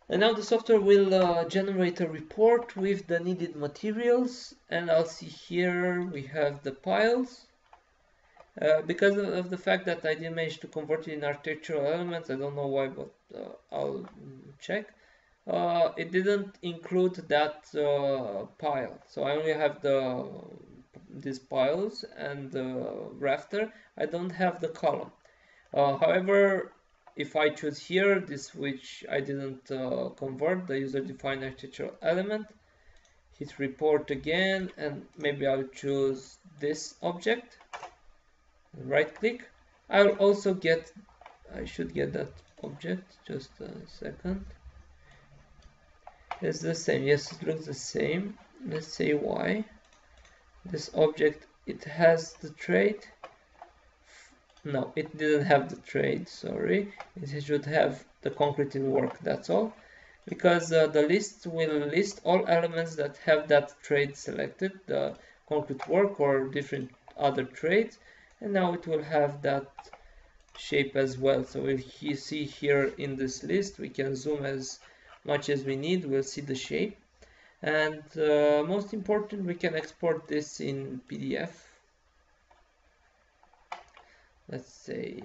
And now the software will generate a report with the needed materials, and I'll see here we have the piles. Because of the fact that I didn't manage to convert it in architectural elements, I don't know why, but I'll check. It didn't include that pile, so I only have these piles and the rafter. I don't have the column. However, if I choose here this, which I didn't convert, the user-defined architectural element, hit report again, and maybe I'll choose this object, right click. I'll also get, I should get that object, just a second. It's the same. Yes, it looks the same. Let's say Y. This object, it has the trade. No, it didn't have the trade, sorry. It should have the concrete in work, that's all. Because the list will list all elements that have that trade selected, the concrete work or different other trades. And now it will have that shape as well. So if you see here in this list, we can zoom as much as we need. We'll see the shape, and most important, we can export this in PDF. Let's say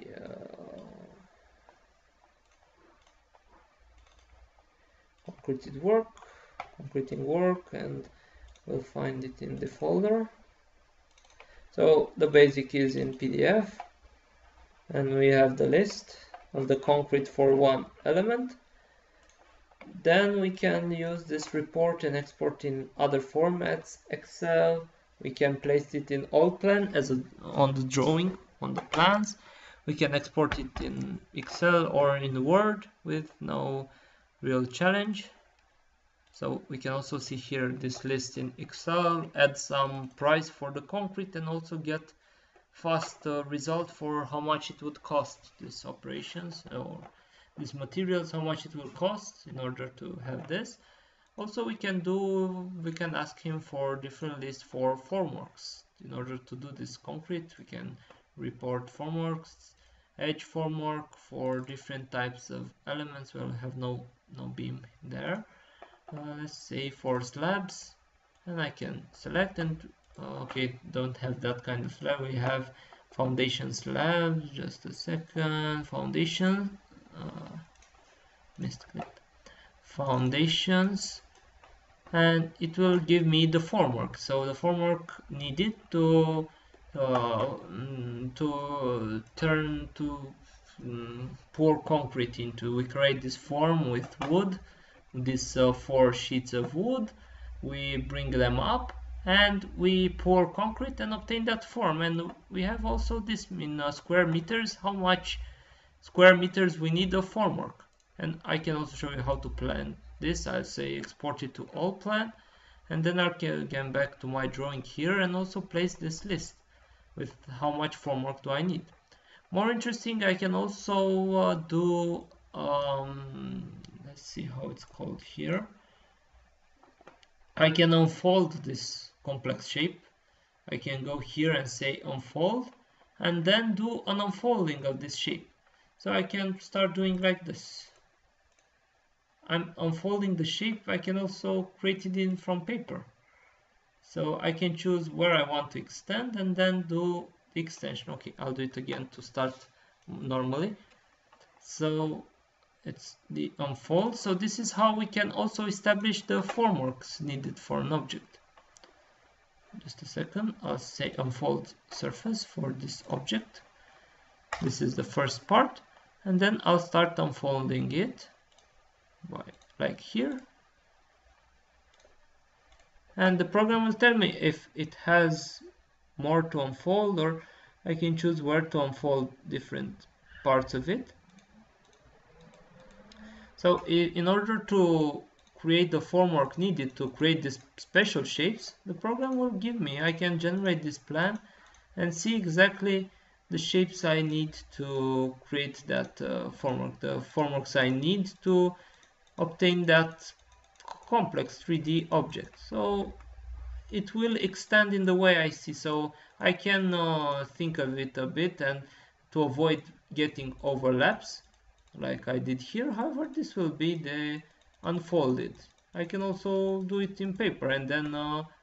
concreting work, and we'll find it in the folder. So the basic is in PDF, and we have the list of the concrete for one element. Then we can use this report and export in other formats. Excel, we can place it in Allplan as on the drawing, on the plans. We can export it in Excel or in Word with no real challenge. So we can also see here this list in Excel, add some price for the concrete, and also get fast result for how much it would cost these operations or these materials, how much it will cost in order to have this. Also, we can ask him for different lists for formworks. In order to do this concrete, we can report formworks, edge formwork for different types of elements. We'll have no beam there. Let's say for slabs, and I can select and okay, don't have that kind of slab. We have foundation slabs. Just a second, foundation. Misclick. Foundations, and it will give me the formwork. So the formwork needed to turn to pour concrete into. We create this form with wood, these 4 sheets of wood. We bring them up and we pour concrete and obtain that form. And we have also this in square meters, how much square meters we need of formwork. And I can also show you how to plan this. I'll say export it to Allplan, and then I'll get back to my drawing here and also place this list with how much formwork do I need. More interesting, I can also do let's see how it's called here. I can unfold this complex shape. I can go here and say unfold, and then do an unfolding of this shape. So I can start doing like this. I'm unfolding the shape. I can also create it in from paper. So I can choose where I want to extend and then do the extension. Okay, I'll do it again to start normally. So it's the unfold. So this is how we can also establish the formworks needed for an object. Just a second, I'll say unfold surface for this object. This is the first part, and then I'll start unfolding it by like here, and the program will tell me if it has more to unfold, or I can choose where to unfold different parts of it. So in order to create the formwork needed to create these special shapes, the program will give me, I can generate this plan and see exactly the shapes I need to create that formwork, the formworks I need to obtain that complex 3D object. So it will extend in the way I see. So I can think of it a bit, and to avoid getting overlaps like I did here. However, this will be the unfolded. I can also do it in paper and then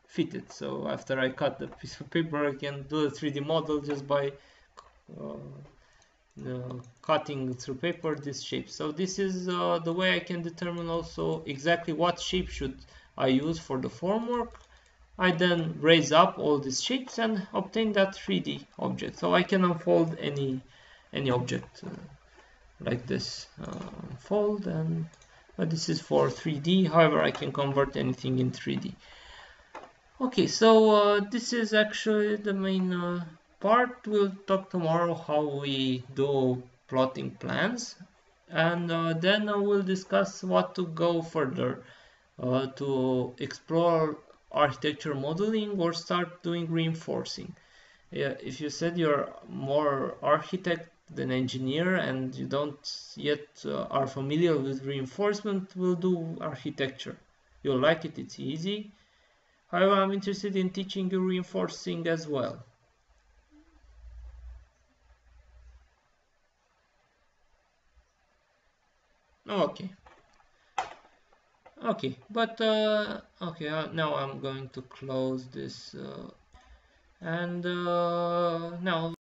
fit it. So after I cut the piece of paper, I can do a 3D model just by cutting through paper this shape. So this is the way I can determine also exactly what shape should I use for the formwork. I then raise up all these shapes and obtain that 3D object. So I can unfold any object like this, fold, and but this is for 3D. However, I can convert anything in 3D. Okay, so this is actually the main part. We'll talk tomorrow how we do plotting plans, and then we'll discuss what to go further to explore architecture modeling or start doing reinforcing. If you said you're more architect than engineer and you don't yet are familiar with reinforcement, we'll do architecture. You'll like it, it's easy. However, I'm interested in teaching you reinforcing as well. Okay. Okay, but okay, now I'm going to close this and now